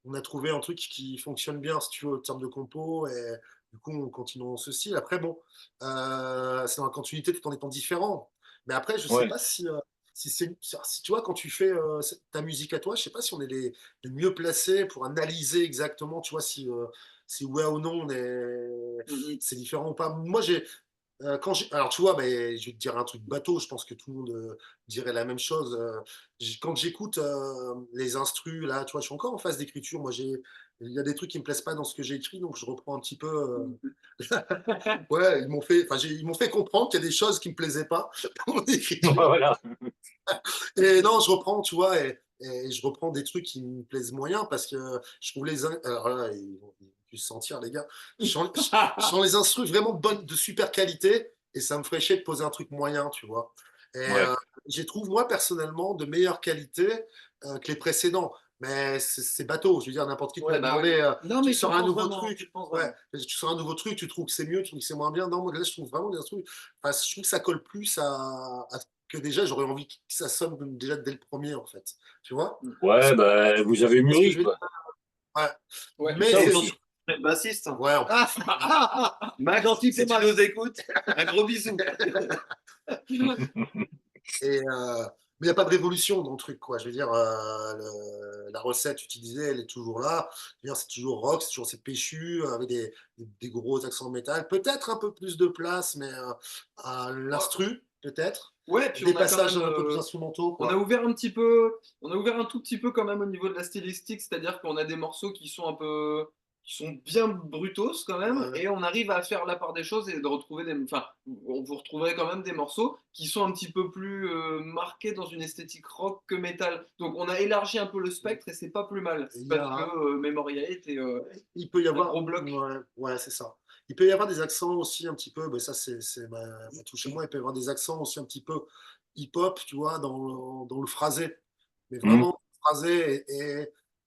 on a trouvé un truc qui fonctionne bien, si tu veux, en termes de compo, et du coup, on continue dans ce style. Après, bon, c'est dans la continuité tout en étant différent. Mais après, je sais Ouais, pas si tu vois, quand tu fais ta musique à toi, je sais pas si on est les mieux placés pour analyser exactement, tu vois, si ouais ou non, Mhm. c'est différent ou pas. Moi, alors, tu vois, mais je vais te dire un truc bateau, je pense que tout le monde dirait la même chose. Quand j'écoute les instrus, là, tu vois, je suis encore en phase d'écriture. Il y a des trucs qui me plaisent pas dans ce que j'ai écrit, donc je reprends un petit peu. Ouais, ils m'ont fait comprendre qu'il y a des choses qui me plaisaient pas dans mon écriture. voilà. Et non, je reprends, tu vois, et je reprends des trucs qui me plaisent moyen parce que je trouve alors là, ils vont plus se sentir, les gars. Je sens les instrus vraiment bonnes, de super qualité, et ça me ferait chier de poser un truc moyen, tu vois. Et Ouais. j'ai trouve, moi, personnellement, de meilleure qualité que les précédents. Mais c'est bateau, je veux dire, n'importe qui peut Ouais, me bah demander, Non, tu mais sors un nouveau tu truc. le penses Ouais, vraiment. tu sors un nouveau truc, tu trouves que c'est mieux, tu trouves que c'est moins bien. Non, moi, là, je trouve vraiment des instrus. Enfin, je trouve que ça colle plus à que déjà j'aurais envie que ça sonne déjà dès le premier en fait. Tu vois? Ouais, bah, vous avez Tu vois ce que mûri, je veux dire? quoi. Ouais. Ouais, C'est ça Mais aussi. Bassiste. Ouais, Max, Gentil, si c'est tu Max. nous écoutes, un gros bisou. et, mais il n'y a pas de révolution dans le truc, quoi. Je veux dire, la recette utilisée, elle est toujours là. Je veux dire, c'est toujours rock, c'est toujours c'est péchu, avec des gros accents métal. Peut-être un peu plus de place, mais à Ouais, l'instru, peut-être. ouais, puis Des on a quand passages même. un peu plus instrumentaux, On a quoi. ouvert un petit peu, on a ouvert un tout petit peu quand même au niveau de la stylistique, c'est-à-dire qu'on a des morceaux qui sont un peu, qui sont bien brutos quand même, Ouais. et on arrive à faire la part des choses et de retrouver des, enfin, vous retrouverez quand même des morceaux qui sont un petit peu plus marqués dans une esthétique rock que métal. Donc on a élargi un peu le spectre et c'est pas plus mal, Il y parce a, que Memoria était il peut y un avoir, gros bloc. ouais, ouais, c'est ça. Il peut y avoir des accents aussi un petit peu, mais ça c'est ma touche à moi, il peut y avoir des accents aussi un petit peu hip-hop, tu vois, dans le phrasé. Mais Hmm. vraiment, phrasé,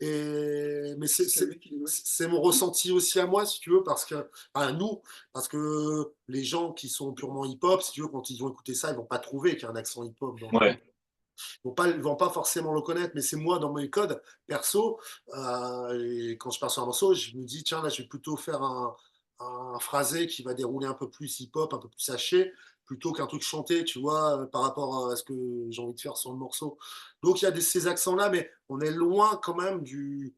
mais C'est lui qui dit ouais. c'est mon ressenti aussi à moi, si tu veux, parce que, enfin, nous, parce que les gens qui sont purement hip-hop, si tu veux, quand ils vont écouter ça, ils vont pas trouver qu'il y a un accent hip-hop dans le truc. Ouais. Ils vont pas forcément le connaître, mais c'est moi dans mes codes perso. Et quand je pars sur un morceau, je me dis, tiens, là, je vais plutôt faire un phrasé qui va dérouler un peu plus hip-hop, un peu plus haché, plutôt qu'un truc chanté, tu vois, par rapport à ce que j'ai envie de faire sur le morceau. Donc, il y a ces accents-là, mais on est loin quand même du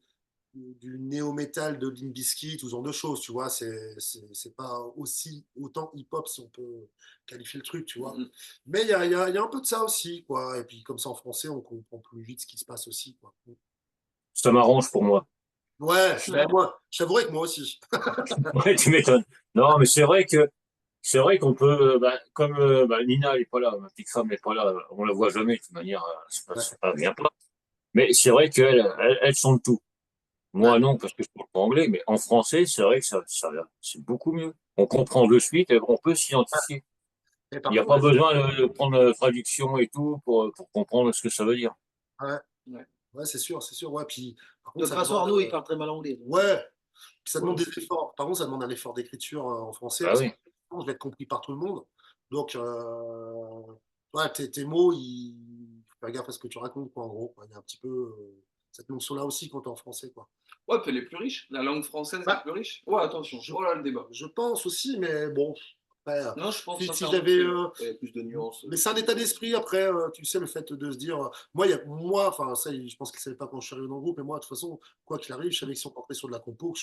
néo-metal de Limp Bizkit ou ce genre de choses, tu vois. C'est pas aussi autant hip-hop si on peut qualifier le truc, tu vois. Mhm. Mais il y a un peu de ça aussi, quoi. Et puis comme ça en français, on comprend plus vite ce qui se passe aussi, quoi. Ça m'arrange pour moi. Ouais, ben moi, je t'avouerai que moi aussi. Ouais, tu m'étonnes. Non, mais c'est vrai qu'on peut, comme Nina elle est pas là, ma petite femme n'est pas là, on la voit jamais de toute manière, Ouais, ça vient pas. Mais c'est vrai qu'elles sont le tout. ouais, Moi non, parce que je parle pas anglais, mais en français, c'est vrai que c'est beaucoup mieux. On comprend de suite, et on peut ouais. s'identifier. Et Il par n'y a contre, pas besoin de prendre la traduction et tout pour comprendre ce que ça veut dire. ouais, Ouais. ouais, c'est sûr, c'est sûr. Ouais, puis par De contre, toute ça façon, demande, Arnaud, il parle très mal anglais. Donc, ouais, puis ça demande Ouais. des efforts. Par contre, ça demande un effort d'écriture en français Ah parce que oui. je vais être compris par tout le monde. Donc, ouais, tes mots, faut faire gaffe à ce que tu racontes, quoi, en gros, quoi. Il y a un petit peu cette notion-là aussi quand tu es en français, quoi. Ouais, puis elle est plus riche. La langue française est Bah, plus riche. Ouais, attention. je, Oh là le débat. je pense aussi, mais bon, après, Non, je pense si sincèrement que j'avais. il y a plus de nuances. Mais c'est un état d'esprit après, tu sais, le fait de se dire. Moi, enfin, ça, je pense qu'il ne savait pas quand je suis arrivé dans le groupe, mais moi, de toute façon, quoi qu'il arrive, je savais que si on partait sur de la compo,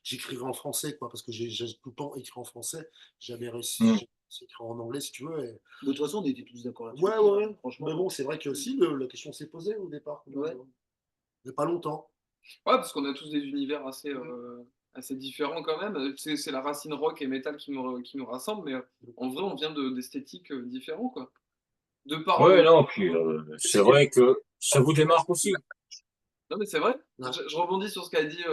j'écrirais en français, quoi, parce que j'ai tout le temps écrit en français, jamais réussi, Hmm. j'ai réussi à écrire en anglais, si tu veux. de toute façon, on était tous d'accord là-dessus. Ouais, ouais. Franchement. Mais bon, c'est vrai que aussi, la question s'est posée au départ. Ouais. Mais pas longtemps. Ouais, parce qu'on a tous des univers assez, assez différents quand même. C'est la racine rock et metal qui nous rassemble, mais en vrai, on vient d'esthétiques différents, quoi. De par Ouais, le. non, puis c'est vrai que ça vous démarque aussi. Non, mais c'est vrai. Ouais. Je rebondis sur ce qu'a dit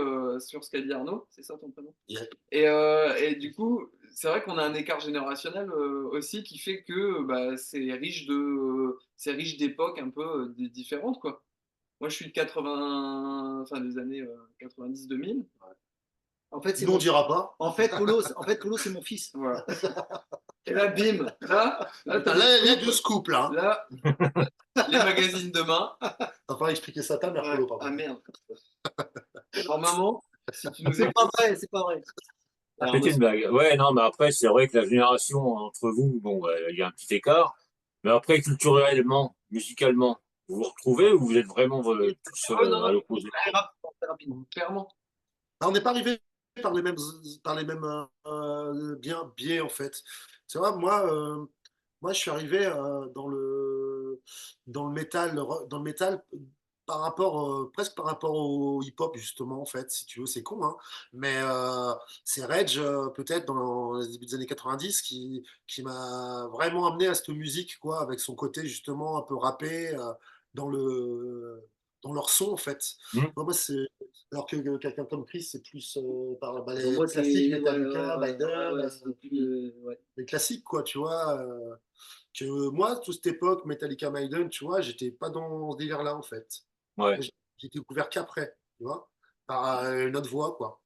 Arnaud, c'est ça ton prénom? Yeah. Et du coup, c'est vrai qu'on a un écart générationnel aussi qui fait que bah, c'est riche d'époques un peu différentes, quoi. Moi, je suis de 80, enfin des années 90-2000. En fait, c'est Nous, on mon. dira pas. Polo, c'est mon fils. Voilà. Et là, bim, là, t'as Putain, le là, il y a scoop. du scoop, là. Là, les magazines demain. T'as pas expliquer ça à ta mère, Ouais. Polo, pardon. Ah merde. Alors, maman, si tu nous C'est écoutes. pas vrai, c'est pas vrai. Alors, C'était une blague. Ouais, non, mais après, c'est vrai que la génération entre vous, bon, il y a un petit écart. Mais après, culturellement, musicalement, vous vous retrouvez ou vous êtes vraiment tous ah ouais, non, à non, l'opposé? Très rapidement. clairement. Alors, on n'est pas arrivé par les mêmes biais, en fait. C'est vrai, moi, je suis arrivé dans le métal, dans le métal par rapport, presque par rapport au hip-hop, justement, en fait, si tu veux, c'est con, hein. Mais c'est Rage, peut-être, dans les débuts des années 90, qui m'a vraiment amené à cette musique, quoi, avec son côté, justement, un peu rappé, dans dans leur son, en fait. Hmm. Moi, alors que quelqu'un comme Chris, c'est plus par Donc, les moi, classiques, c'est. Metallica, Maiden, C'est plus. Ouais. les classiques, quoi, tu vois. Que moi, toute cette époque, Metallica, Maiden, tu vois, j'étais pas dans ce délire-là, en fait. Ouais. J'ai découvert qu'après, tu vois, par une autre voie, quoi.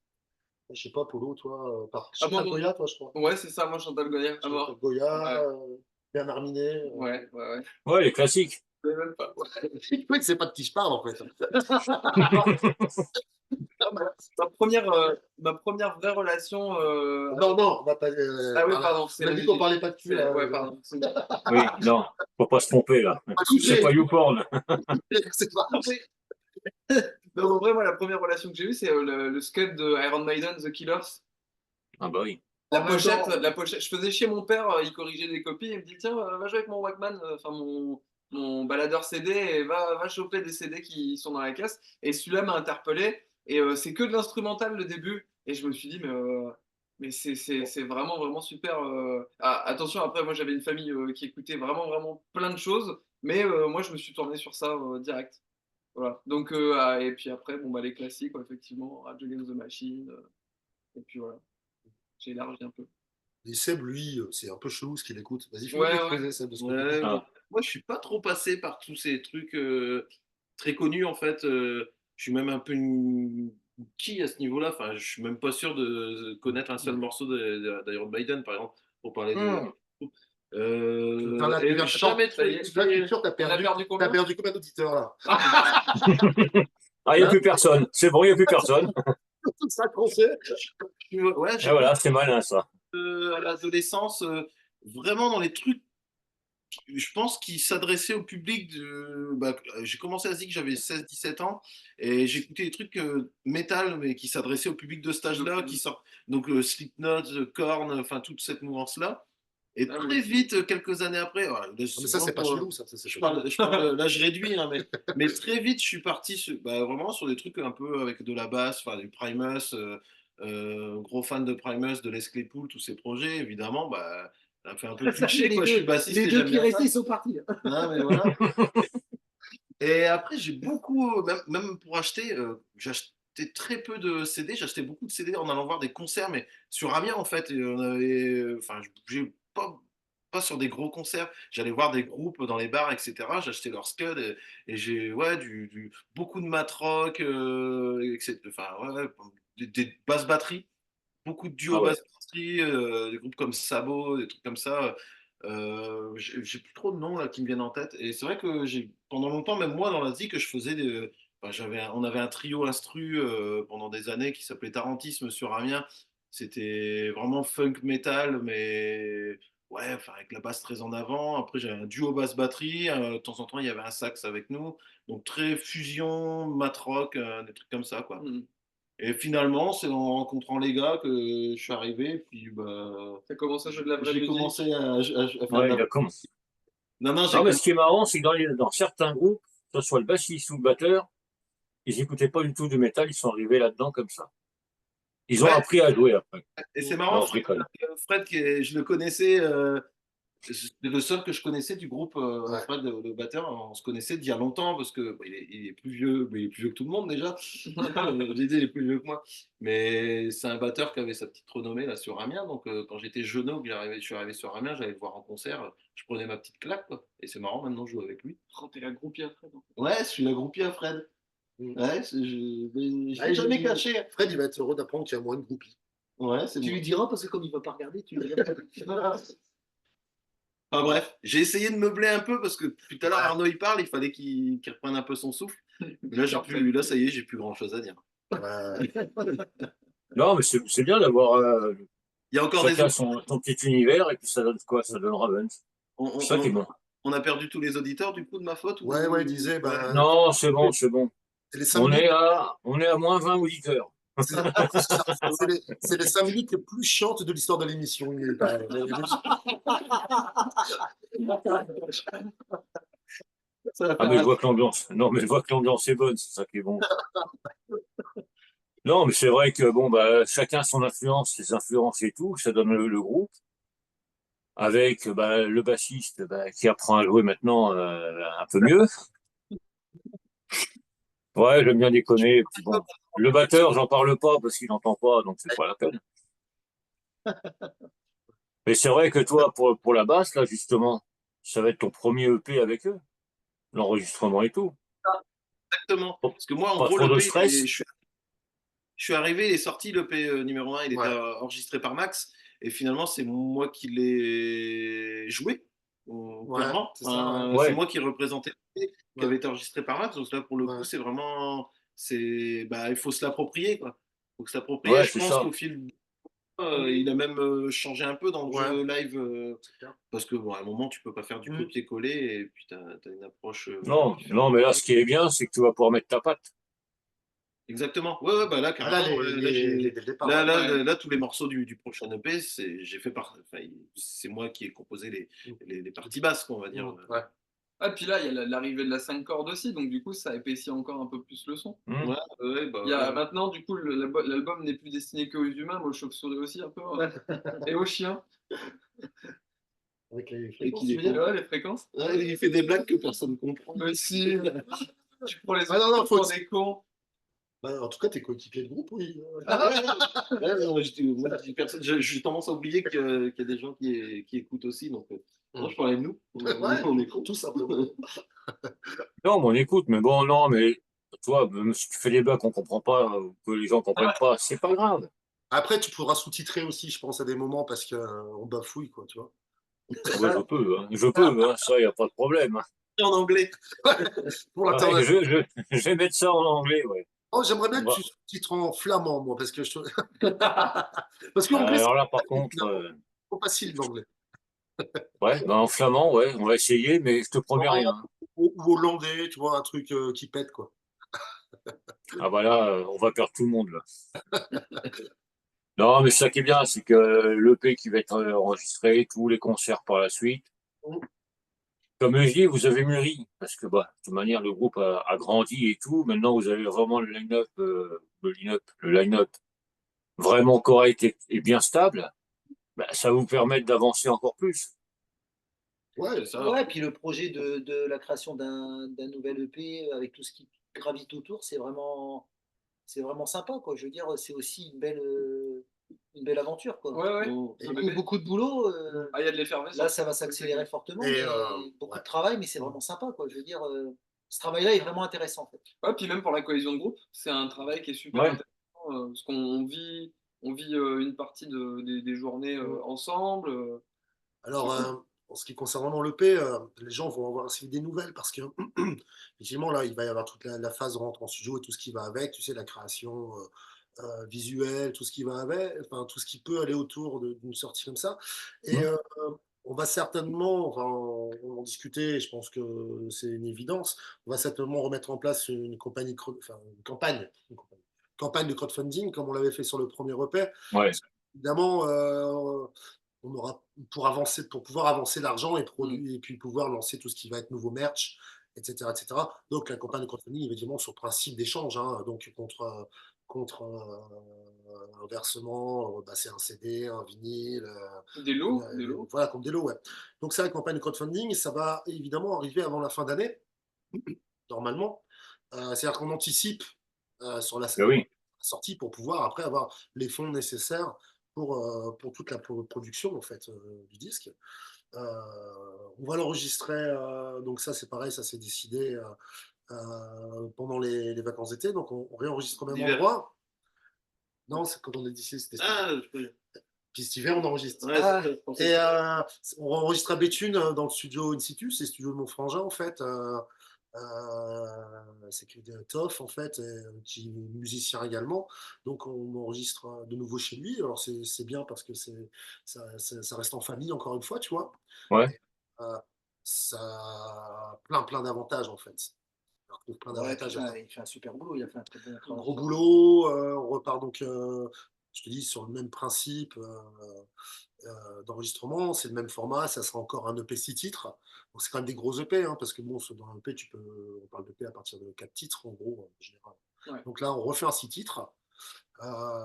Je sais pas, Polo, toi, par Ah, Chantal bon, Goya, toi, je crois. ouais, c'est ça, moi, Chantal Goya, à Chantal mort. Goya, Ouais, Bernard Minet. ouais, ouais. Ouais. Ouais, les classiques. Je sais même pas. Le mec, c'est pas de qui je parle, en fait. Ma première vraie relation. Non, non, on va pas. Ah oui, Voilà. pardon. On a dit qu'on parlait pas de cul. Ouais, pardon. Oui, non, faut pas se tromper là. touché. C'est pas YouPorn. C'est pas. Mais en vrai, moi, la première relation que j'ai eue, c'est le scud de Iron Maiden, The Killers. Ah bah oui. La pochette, je faisais chier mon père, il corrigeait des copies, il me dit tiens, va jouer avec mon Walkman, enfin mon baladeur CD, et va choper des CD qui sont dans la caisse. Et celui-là m'a interpellé, et c'est que de l'instrumental le début. Et je me suis dit, mais c'est vraiment, vraiment super. Ah, attention, après, moi j'avais une famille qui écoutait vraiment, vraiment plein de choses, mais moi je me suis tourné sur ça direct. Voilà. Donc, et puis après, bon, bah, les classiques, quoi, effectivement, Rage Against the Machine, et puis voilà, j'ai élargi un peu. Et Seb, lui, c'est un peu chelou ce qu'il écoute. Vas-y, fais-moi Ouais, t'exposer, Seb, de ce que tu Ouais, écoutes. Ah. moi, je suis pas trop passé par tous ces trucs très connus en fait. Je suis même un peu une qui à ce niveau-là. Enfin, je suis même pas sûr de connaître un seul morceau d'Iron Maiden, par exemple, pour parler de. Putain, là, tu Et viens j'ai jamais ça y est. là, je suis sûr, On a perdu combien? t'as perdu combien d'auditeurs là? Ah, il n'y a plus personne. C'est bon, il n'y a plus personne. Tout ça français. Ouais, Et voilà, c'est malin ça. à l'adolescence, vraiment dans les trucs, je pense, qui s'adressaient au public de. Bah, j'ai commencé à dire que j'avais 16-17 ans et j'écoutais des trucs métal, mais qui s'adressaient au public de cet âge-là, qui sort. Donc Slipknot, Korn, enfin toute cette mouvance-là. Et Ah, très oui. vite, quelques années après, voilà, là, Non, mais ça, vraiment c'est pas pour- chelou, ça. C'est je pas parle, je parle- là je réduis, hein, mais très vite je suis parti bah, vraiment sur des trucs un peu avec de la basse, enfin du Primus, gros fan de Primus, de Les Claypool, tous ces projets, évidemment, bah, ça fait un peu cliché, quoi. Je suis bassiste les et deux j'aime qui bien ça. restaient, ils sont partis. Non, mais voilà. Et après, j'ai beaucoup, même pour acheter, j'achetais très peu de CD, j'achetais beaucoup de CD en allant voir des concerts, mais sur Amiens en fait, et on avait, enfin, je bougeais pas sur des gros concerts, j'allais voir des groupes dans les bars, etc. J'achetais leur scud et j'ai, ouais, beaucoup de mat rock, etc. Enfin, ouais, des basses batteries, beaucoup de duos Ah ouais. basse-batterie, des groupes comme Sabo, des trucs comme ça. J'ai plus trop de noms là qui me viennent en tête. Et c'est vrai que pendant longtemps, même moi dans la vie que je faisais enfin, on avait un trio instru pendant des années qui s'appelait Tarantisme sur Amiens. C'était vraiment funk metal, mais ouais, enfin, avec la basse très en avant. Après, j'avais un duo basse-batterie. De temps en temps, il y avait un sax avec nous. Donc très fusion, mat rock, des trucs comme ça, quoi. Mm. Et finalement, c'est en rencontrant les gars que je suis arrivé. Puis bah, T'as commencé à jouer de la vraie j'ai musique. commencé à faire de Ouais, la. il a commencé. Non, non, j'ai Non, mais commencé. ce qui est marrant, c'est que dans certains groupes, que ce soit le bassiste ou le batteur, ils n'écoutaient pas du tout de métal, ils sont arrivés là-dedans comme ça. Ils ont Ouais, appris à jouer après. et c'est marrant, Non, je déconne. Fred je le connaissais. C'est le seul que je connaissais du groupe, Ouais. Fred, le batteur. On se connaissait d'il y a longtemps parce que il est plus vieux, mais il est plus vieux que tout le monde déjà. J'ai dit, il est plus vieux que moi. Mais c'est un batteur qui avait sa petite renommée là sur Amiens. Donc quand j'étais jeune, je suis arrivé sur Amiens, j'allais le voir en concert. Je prenais ma petite claque, quoi. Et c'est marrant, maintenant je joue avec lui. Oh, t'es la groupie après. Ouais, je suis la groupie à Fred. Mm. Ouais, je Ah, l'ai jamais caché. Fred, il va être heureux d'apprendre qu'il y a moins de groupies. Ouais, c'est Tu bon. lui diras, parce que comme il ne va pas regarder, tu lui diras. Enfin bref, j'ai essayé de meubler un peu parce que tout à l'heure Ouais. Arnaud il parle, il fallait qu'il reprenne un peu son souffle. Mais là, là ça y est, j'ai plus grand chose à dire. Ouais. Non, mais c'est bien d'avoir Il y a encore des chacun auditeurs. son petit univers et puis ça donne quoi? Ça donne Ravens. On, C'est ça qui est on- bon. on a perdu tous les auditeurs du coup de ma faute Ouais, ouais, il disait, bah, Non, c'est bon, c'est bon. c'est les 5 minutes. On est à moins 20 auditeurs. C'est les 5 minutes les plus chiantes de l'histoire de l'émission. Ah, mais je vois que l'ambiance. Non, mais je vois que l'ambiance est bonne, c'est ça qui est bon. Non, mais c'est vrai que bon, bah, chacun son influence, ses influences et tout, ça donne le groupe. Avec bah, le bassiste bah, qui apprend à jouer maintenant un peu mieux. Ouais, j'aime bien déconner. Et puis bon, le batteur, j'en parle pas parce qu'il n'entend pas, donc c'est pas la peine. Mais c'est vrai que toi, pour la basse, là, justement, ça va être ton premier EP avec eux, l'enregistrement et tout. exactement. Bon, Parce que moi, en pas gros, trop de l'EP, stress. je suis arrivé, il est sorti, l'EP numéro 1, il était Ouais. enregistré par Max. Et finalement, c'est moi qui l'ai joué, Ouais, clairement. c'est ça, C'est Ouais, moi qui représentais l'EP, qui ouais. avait été enregistré par Max. Donc là, pour le coup, Ouais. c'est vraiment. il faut se l'approprier, quoi. Il faut se l'approprier. Ouais, Je c'est pense ça. qu'au fil il a même changé un peu dans le Ouais, jeu live c'est clair. parce que bon, à un moment, tu peux pas faire du Mm. copier-coller et puis tu as une approche Non, non, différente. mais là, ce qui est bien, c'est que tu vas pouvoir mettre ta patte. Exactement. Ouais, ouais, bah là, Ah, là, carrément. Ouais, là, dès le départ, ouais. là, tous les morceaux du prochain EP, c'est moi qui ai composé Mm. les parties basses, quoi, on va dire. Mm. Ouais. Ah, puis là, il y a l'arrivée de la 5 cordes aussi, donc du coup, ça épaissit encore un peu plus le son. Hmm. Ouais, ouais, bah, Il y a, ouais. maintenant, du coup, l'album n'est plus destiné qu'aux humains, mais aux chauves-souris aussi, un peu, hein. Et aux chiens. Avec les Et fréquences, qu'il tu est veux dire? con. Ouais, les fréquences. Ouais, il fait des blagues que personne comprend. Mais si, tu prends les Ah non, non, autres faut pour des cons. Bah, en tout cas, t'es coéquipier de groupe, oui. Ouais, non, moi, j'ai tendance à oublier qu'il y a des gens qui écoutent aussi. Donc, non, je parlais de nous. Ouais, On est con. tout simplement. Non, mais on écoute, mais bon, non, mais toi, même si tu fais des blagues qu'on comprend pas, ou que les gens comprennent pas, c'est pas grave. Après, tu pourras sous-titrer aussi, je pense, à des moments parce qu'on bafouille, quoi, tu vois. Ouais, je peux, hein, ça, y a pas de problème, hein. En anglais. Pour Ouais, l'international. je vais mettre ça en anglais, ouais. Oh, j'aimerais bien On que va. tu sous-titres en flamand, moi, parce que parce que l'anglais, c'est Alors là, par contre, finalement trop facile, l'anglais. ouais, ben, en flamand, ouais, on va essayer, mais je te promets Oh, rien, hein. ou hollandais, tu vois, un truc qui pète, quoi. Ah bah là, on va perdre tout le monde, là. Non, mais ça qui est bien, c'est que l'EP qui va être enregistré, tous les concerts par la suite. Comme je dis, vous avez mûri, parce que bah, de toute manière, le groupe a grandi et tout. Maintenant, vous avez vraiment le line-up vraiment correct et bien stable. Bah, ça va vous permettre d'avancer encore plus. Ouais, C'est ça. Ouais, puis le projet de la création d'un nouvel EP avec tout ce qui gravite autour, c'est vraiment sympa, quoi. Je veux dire, c'est aussi une belle aventure, quoi. Ouais, ouais. Et Sur Beaucoup, l'EP. beaucoup de boulot. Ah, il y a de Là, l'effervescence. ça va s'accélérer fortement, Et, mais beaucoup ouais. de travail, mais c'est vraiment sympa, quoi. Je veux dire, ce travail-là est vraiment intéressant, en fait. Ouais, puis même pour la cohésion de groupe, c'est un travail qui est super Ouais, intéressant, parce on vit une partie des journées ensemble. C'est Alors, cool. en ce qui concerne vraiment l'EP, les gens vont avoir aussi des nouvelles parce que, effectivement, là, il va y avoir toute la phase de rentre en studio et tout ce qui va avec, tu sais, la création visuelle, tout ce qui va avec, enfin, tout ce qui peut aller autour d'une sortie comme ça. Et hum, on va certainement, enfin, on en discuter, je pense que c'est une évidence, on va certainement remettre en place une compagnie, enfin, campagne de crowdfunding comme on l'avait fait sur le premier EP. ouais, Parce qu'évidemment, on aura pour pouvoir avancer l'argent et Mm. produire et puis pouvoir lancer tout ce qui va être nouveau merch, etc., etc. Donc la campagne de crowdfunding évidemment sur principe d'échange, hein, donc contre un versement, bah, c'est un CD, un vinyle, Des lots. voilà, comme des lots, ouais. Donc ça, la campagne de crowdfunding, ça va évidemment arriver avant la fin d'année, normalement. C'est-à-dire qu'on anticipe sur la ben oui, sortie pour pouvoir après avoir les fonds nécessaires pour toute la production en fait du disque. On va l'enregistrer, donc ça c'est pareil, ça c'est décidé pendant les vacances d'été, donc on réenregistre au même D'hiver. endroit. Non, c'est quand on est d'ici, c'était cet Ah, je peux. puis cet hiver on enregistre. Ouais, Ah, c'est ça, je pensais. Et on enregistre à Béthune dans le studio In situ, c'est le studio de mon frangin en fait. C'est que Toff en fait, qui est musicien également. Donc on enregistre de nouveau chez lui. Alors c'est bien parce que ça reste en famille encore une fois, tu vois. ouais. Et, euh, ça a plein d'avantages en fait. On retrouve plein ouais, puis d'avantages. il fait un super boulot, il a fait un très bon Un travail. gros boulot, on repart donc, je te dis, sur le même principe d'enregistrement, c'est le même format, ça sera encore un EP 6 titres. Donc c'est quand même des gros EP, hein, parce que bon, dans un EP, on parle d'EP à partir de 4 titres en gros, en général. Ouais. Donc là, on refait un 6 titres. Euh,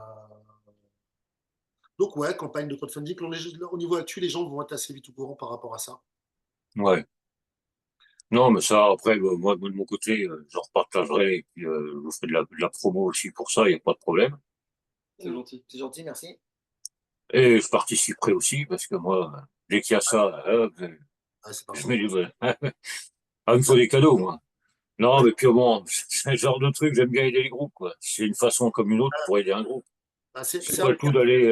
donc ouais, campagne de crowdfunding. Au niveau actuel, les gens vont être assez vite au courant par rapport à ça. Ouais. Non, mais ça, après, moi, de mon côté, je repartagerai et puis je vous ferai de la promo aussi pour ça, il n'y a pas de problème. C'est gentil. C'est gentil, merci. Et je participerai aussi parce que moi, dès qu'il y a ça, Ouais, c'est je parti. mets du. Ah, il me faut des cadeaux, moi. Non, mais puis bon, c'est le genre de truc, j'aime bien aider les groupes, quoi. C'est une façon comme une autre pour aider un groupe. Ah, C'est pas le tout d'aller.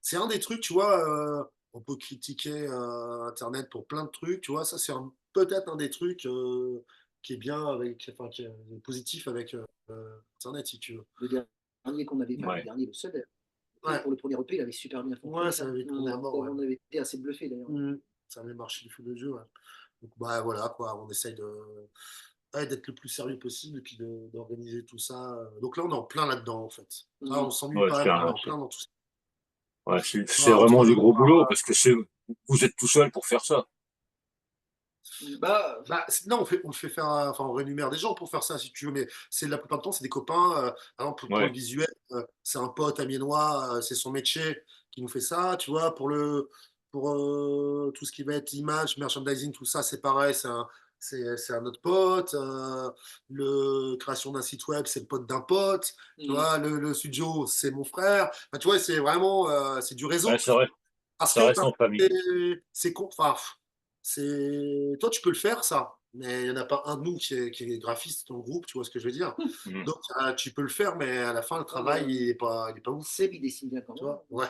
c'est un des trucs, tu vois, on peut critiquer Internet pour plein de trucs, tu vois, ça c'est peut-être un des trucs qui est bien avec, enfin, qui est positif avec Internet, si tu veux. Le dernier qu'on avait fait, Ouais. le dernier, le seul, Ouais. pour le premier EP, il avait super bien fonctionné. Ouais, ça avait tourné à mort. Ouais. On avait été assez bluffés d'ailleurs. Ça avait marché du fou de jeu. Ouais. Donc, bah voilà, quoi, on essaye d'être le plus sérieux possible et puis d'organiser tout ça. Donc là, on est en plein là-dedans, en fait. Là, on s'ennuie Ouais, pas, c'est mais on est un- en plein dans tout ça. ouais, c'est Ah, vraiment entre, du gros boulot parce que vous êtes tout seul pour faire ça. Bah, non, on le fait faire, enfin, on rémunère des gens pour faire ça, si tu veux, mais c'est la plupart du temps, c'est des copains. Par exemple, pour le Ouais. visuel, c'est un pote amiénois, c'est son métier qui nous fait ça, tu vois. Pour tout ce qui va être image, merchandising, tout ça, c'est pareil, c'est un autre pote. Le création d'un site web, c'est le pote d'un pote. Tu vois, le studio, c'est mon frère. Enfin, tu vois, c'est vraiment, c'est du réseau. Ouais, Parce ça que reste en famille. c'est con. Enfin, toi, tu peux le faire, ça. Mais il n'y en a pas un de nous qui est graphiste dans le groupe, tu vois ce que je veux dire. Mhm. Donc, tu peux le faire, mais à la fin, le travail, il est pas ouf. Seb, il dessine bien quand Tu même. vois ouais.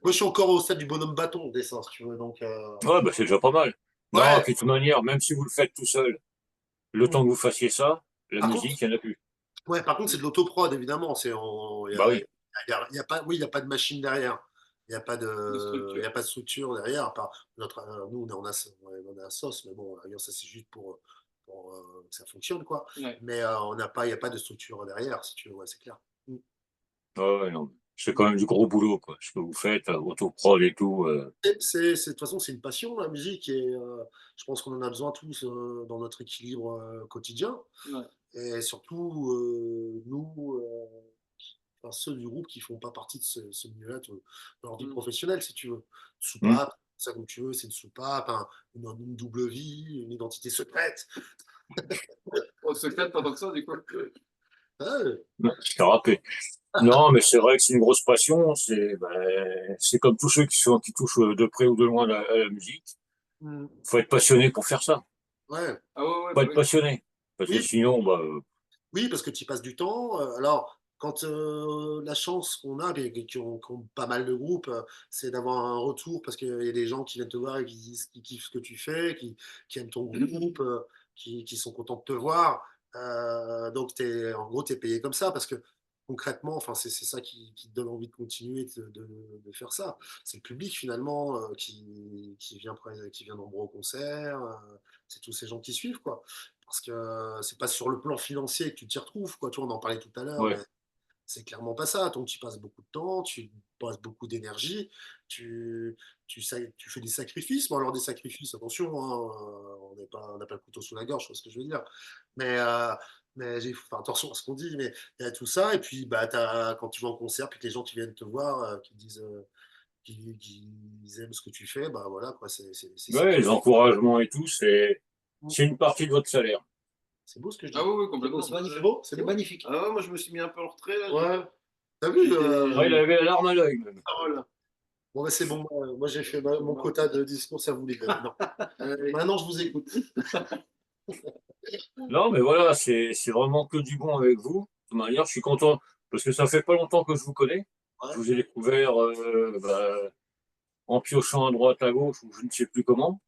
Moi, je suis encore au stade du bonhomme bâton, dessin, si tu veux. Donc, Ouais, bah, c'est déjà pas mal. Non, ouais. puis de toute manière, même si vous le faites tout seul, le temps que vous fassiez ça, la Par contre, musique, il n'y en a plus. ouais, par contre, c'est de l'autoprod, évidemment. Bah oui. Il y a pas, oui, il y a pas de machine derrière. de Il y structure. a pas de structure derrière. Nous, on est en sauce, mais bon, ça, c'est juste pour que ça fonctionne, quoi. Ouais. Mais il y a pas de structure derrière, si tu veux, ouais, c'est clair. Mm. Ouais, ouais, non. C'est quand même du gros boulot, quoi. Ce que vous faites, autoprod et tout. De toute façon, c'est une passion, la musique, et je pense qu'on en a besoin tous dans notre équilibre quotidien. Ouais. Et surtout, nous, enfin, ceux du groupe qui font pas partie de ce milieu-là, de leur vie Mm. professionnelle, si tu veux. Hmm. Soupape, ça comme tu veux, c'est une soupape, une double vie, une identité secrète. On se calme pas tant que ça, du coup. Ouais, Je t'ai rappelé. Non, mais c'est vrai que c'est une grosse passion. C'est comme tous ceux qui touchent de près ou de loin à la musique. mm, Faut être passionné pour faire ça. ouais. Ah ouais, ouais, Faut bah être oui. passionné. Parce que Oui, sinon, bah, oui, parce que tu y passes du temps. Alors, quand la chance qu'on a, et qui ont pas mal de groupes, c'est d'avoir un retour parce qu'il y a des gens qui viennent te voir et qui disent qu'ils kiffent ce que tu fais, qui aiment ton groupe, qui sont contents de te voir. Donc, en gros, tu es payé comme ça parce que concrètement, enfin, c'est ça qui te donne envie de continuer de faire ça. C'est le public finalement qui vient nombreux au concert. C'est tous ces gens qui suivent, quoi. Parce que c'est pas sur le plan financier que tu t'y retrouves, quoi. Tu vois, on en parlait tout à l'heure, mais ouais. c'est clairement pas ça. Donc, tu passes beaucoup de temps, tu passes beaucoup d'énergie, tu, tu fais des sacrifices. Bon, alors, des sacrifices, attention, hein, on n'a pas le couteau sous la gorge, je vois ce que je veux dire. Mais, enfin, attention à ce qu'on dit, mais il y a tout ça. Et puis, bah, quand tu vas en concert, puis que les gens qui viennent te voir, qui disent qu'ils aiment ce que tu fais, bah voilà, quoi, c'est ça Ouais, qui les encouragements et tout, c'est une partie de votre salaire. c'est beau ce que je Ah dis. oui, oui, C'est beau, complètement. c'est magnifique. C'est beau, c'est C'est beau. magnifique. Ah ouais, moi je me suis mis un peu en retrait là. Ouais. T'as vu J'étais- Ouais, il avait la larme à l'œil, même. parole. Bon, bah, c'est bon. Moi, j'ai fait mon quota de discours, ça vous les gars. Non. Maintenant, je vous écoute. Non, mais voilà, c'est vraiment que du bon avec vous. De toute manière, je suis content parce que ça fait pas longtemps que je vous connais. Je Ouais. vous ai découvert en piochant à droite, à gauche, ou je ne sais plus comment.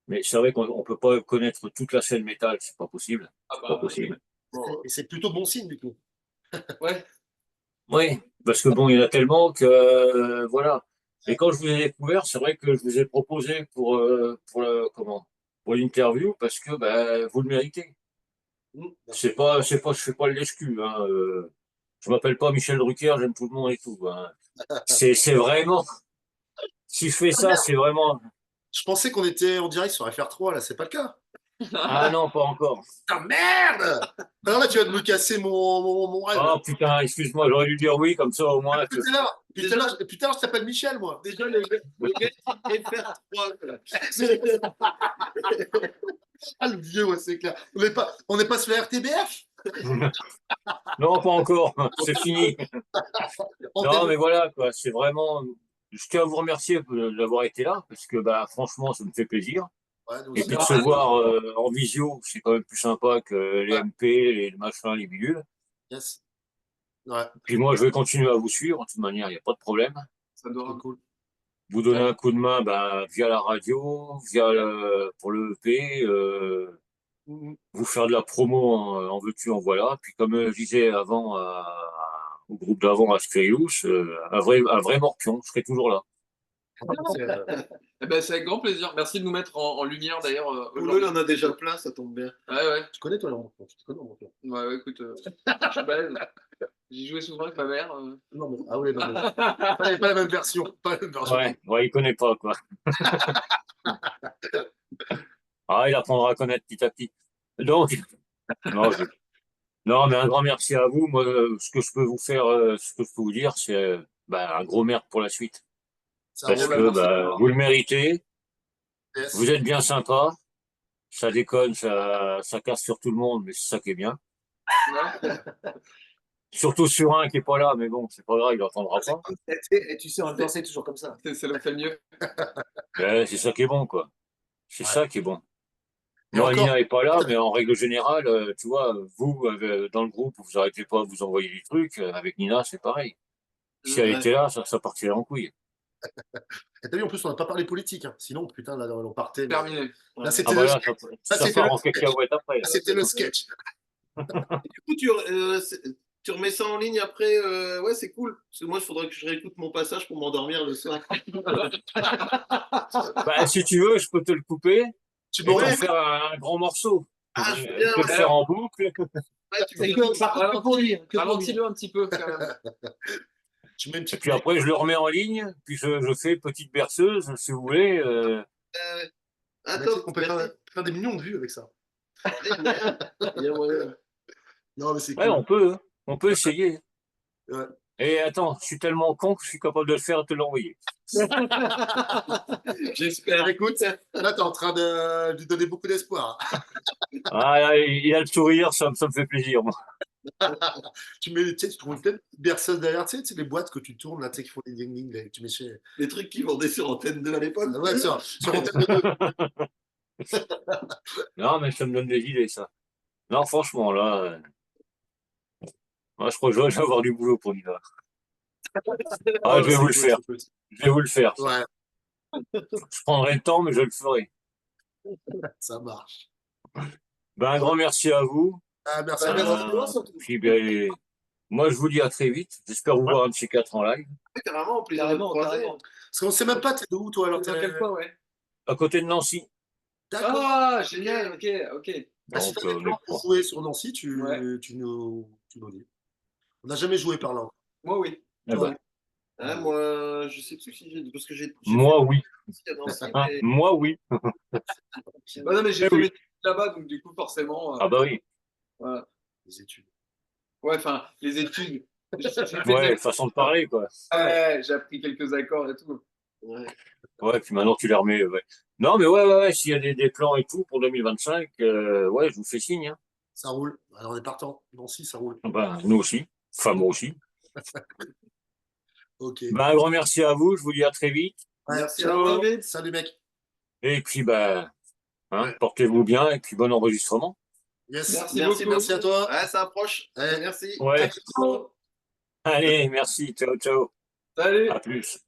Mais c'est vrai qu'on ne peut pas connaître toute la scène métal, c'est pas possible. Ah C'est pas bah, possible. bon, Et c'est plutôt bon signe, du coup. ouais. Oui, parce que bon, il y en a tellement que voilà. Et quand je vous ai découvert, c'est vrai que je vous ai proposé pour l'interview parce que vous le méritez. Merci. Je fais pas le lèche-cul, hein. Je m'appelle pas Michel Drucker, j'aime tout le monde et tout, hein. C'est vraiment, si je fais Ah, ça, merde. c'est vraiment, Je pensais qu'on était en direct sur FR3, là, c'est pas le cas. ah non, pas encore. Ah merde! Alors là, tu vas me casser mon rêve, là. Oh putain, excuse-moi, j'aurais dû dire oui, comme ça au moins. Plus tard, je t'appelle Michel, moi. Déjà, le gars qui FR3. Quoi. Ah, le vieux, ouais, c'est clair. On n'est pas sur la RTBF? Non, pas encore, c'est fini. On Non, t'aime. mais voilà, quoi, c'est vraiment, je tiens à vous remercier d'avoir été là, parce que franchement, ça me fait plaisir. Ouais, nous Et aussi. puis de se voir en visio, c'est quand même plus sympa que les Ouais, MP, les machins, les bidules. yes. Ouais, Puis moi, je vais continuer à vous suivre, de toute manière, il n'y a pas de problème. C'est c'est adorable. cool. Vous donner un coup de main via la radio, pour le EP. vous faire de la promo en veux-tu, en voilà. Puis comme je disais avant au groupe d'avant à Skyous, un vrai morpion, je serai toujours là. C'est, Eh ben, c'est avec grand plaisir. Merci de nous mettre en lumière d'ailleurs Oulou, il aujourd'hui. en a déjà plein, ça tombe bien. Ouais, ouais. tu connais toi, Laurent? Tu te connais, Laurent? Ouais, ouais, écoute, je suis balèze. J'y jouais souvent avec ma mère. Non, mais, ah oui, non, mais, pas la même version. Pas la même version. Ouais, il connaît pas, quoi. Ah, il apprendra à connaître petit à petit. Donc, non, non, mais un grand merci à vous. Moi, ce que je peux vous faire, ce que je peux vous dire, c'est un gros merde pour la suite. Ça Parce roule. que merci. vous le méritez, Yes. vous êtes bien sympa, ça déconne, ça casse sur tout le monde, mais c'est ça qui est bien. Ouais. Surtout sur un qui est pas là, mais bon, c'est pas grave, il entendra pas. Et tu sais, en même temps, c'est toujours comme ça. C'est le fait mieux. Mais c'est ça qui est bon, quoi. C'est Ouais. ça qui est bon. Et Moi, encore, Nina est pas là, mais en règle générale, tu vois, vous, dans le groupe, vous arrêtez pas de vous envoyer des trucs. Avec Nina, c'est pareil. Si elle Ouais. était là, ça partirait en couille. et t'as vu, en plus, on n'a pas parlé politique. Hein. Sinon, putain, là, on partait. Mais... Terminé. Là, Ouais. c'était Ah bah le... là, là, ça c'était part le en sketch. cacahuète après. Là, c'était le sketch. Du coup, tu remets ça en ligne après, ouais, c'est cool. Parce que moi, il faudrait que je réécoute mon passage pour m'endormir le soir. Bah, si tu veux, je peux te le couper Tu et t'en m'aurais faire un grand morceau. Ah, je veux Je bien, peux le ouais. faire en boucle. Ouais, tu C'est me- que, par contre, que pour lui. Que pour lui. Ralentis-le un petit peu quand même. tu mets une Et petite puis après, je le remets en ligne. Puis je fais petite berceuse, si vous voulez. Ah, mais tu sais top, qu'on peut merci. faire des millions de vues avec ça. Il y a moyen. Il y a moyen. Non, mais c'est Ouais, cool. on peut. Hein. On peut essayer. Ouais. Et attends, je suis tellement con que je suis capable de le faire et de te l'envoyer. J'espère. Écoute, là, t'es en train de lui donner beaucoup d'espoir. Ah, là, il a le sourire, ça me fait plaisir, moi. Tu mets, tu sais, tu trouves peut-être une berceuse derrière, tu sais, les boîtes que tu tournes, là, tu sais, qui font des ding ding, tu mets chez... Les trucs qui vendaient sur Antenne 2 à l'époque. Ah ouais, sur Antenne 2. Non, mais ça me donne des idées, ça. Non, franchement, là, moi, je crois que je vais avoir du boulot pour Nina. Ah, Oh, je vais c'est vous le cool, faire. c'est cool. Je vais vous le faire, ça. Ouais, Je prendrai le temps, mais je le ferai. ça marche. Ben, un grand merci à vous. Ah, merci Bah, à merci toi. à toi, surtout. Puis, ben, moi, je vous dis à très vite. J'espère vous Ouais. voir un de ces quatre en live. Carrément, plaisir de te Carrément, croiser. carrément. Parce qu'on sait même pas, t'es de où, toi, alors Dans quel coin, ouais. À côté de Nancy. D'accord. Ah, génial, ok, ok. Ah, si Donc, t'as des on est plans pour proche. jouer sur Nancy, Ouais. tu nous dis. On n'a jamais joué par là. Moi, oui. Eh ben, Ah, moi, je sais plus si j'ai. Parce que j'ai fait moi, oui. aussi à Nancy, Hein, mais. moi, oui. Bah, non, mais j'ai Eh fait oui. mes études là-bas, donc du coup, forcément, Ah bah oui. voilà. Les études. Ouais, enfin, les études. J'ai fait Ouais, façon de parler, quoi. Ouais, j'ai appris quelques accords et tout. Ouais. Ouais, puis maintenant, tu les remets. Ouais. Non, mais ouais, s'il y a des plans et tout pour 2025, ouais, je vous fais signe. Hein. Ça roule. Alors, on est partant. Nancy, ça roule. Ben, nous aussi. Enfin, moi aussi. Ok. Ben, un grand merci à vous. Je vous dis à très vite. Ouais, Merci à ciao. toi. Salut, mec. Et puis, ben, hein, Ouais. portez-vous bien et puis bon enregistrement. Yes. Merci beaucoup. Merci à toi. Ouais, ça approche. Ouais. Merci. Ouais. Ciao. Allez, merci. Ciao, ciao. Salut. À plus.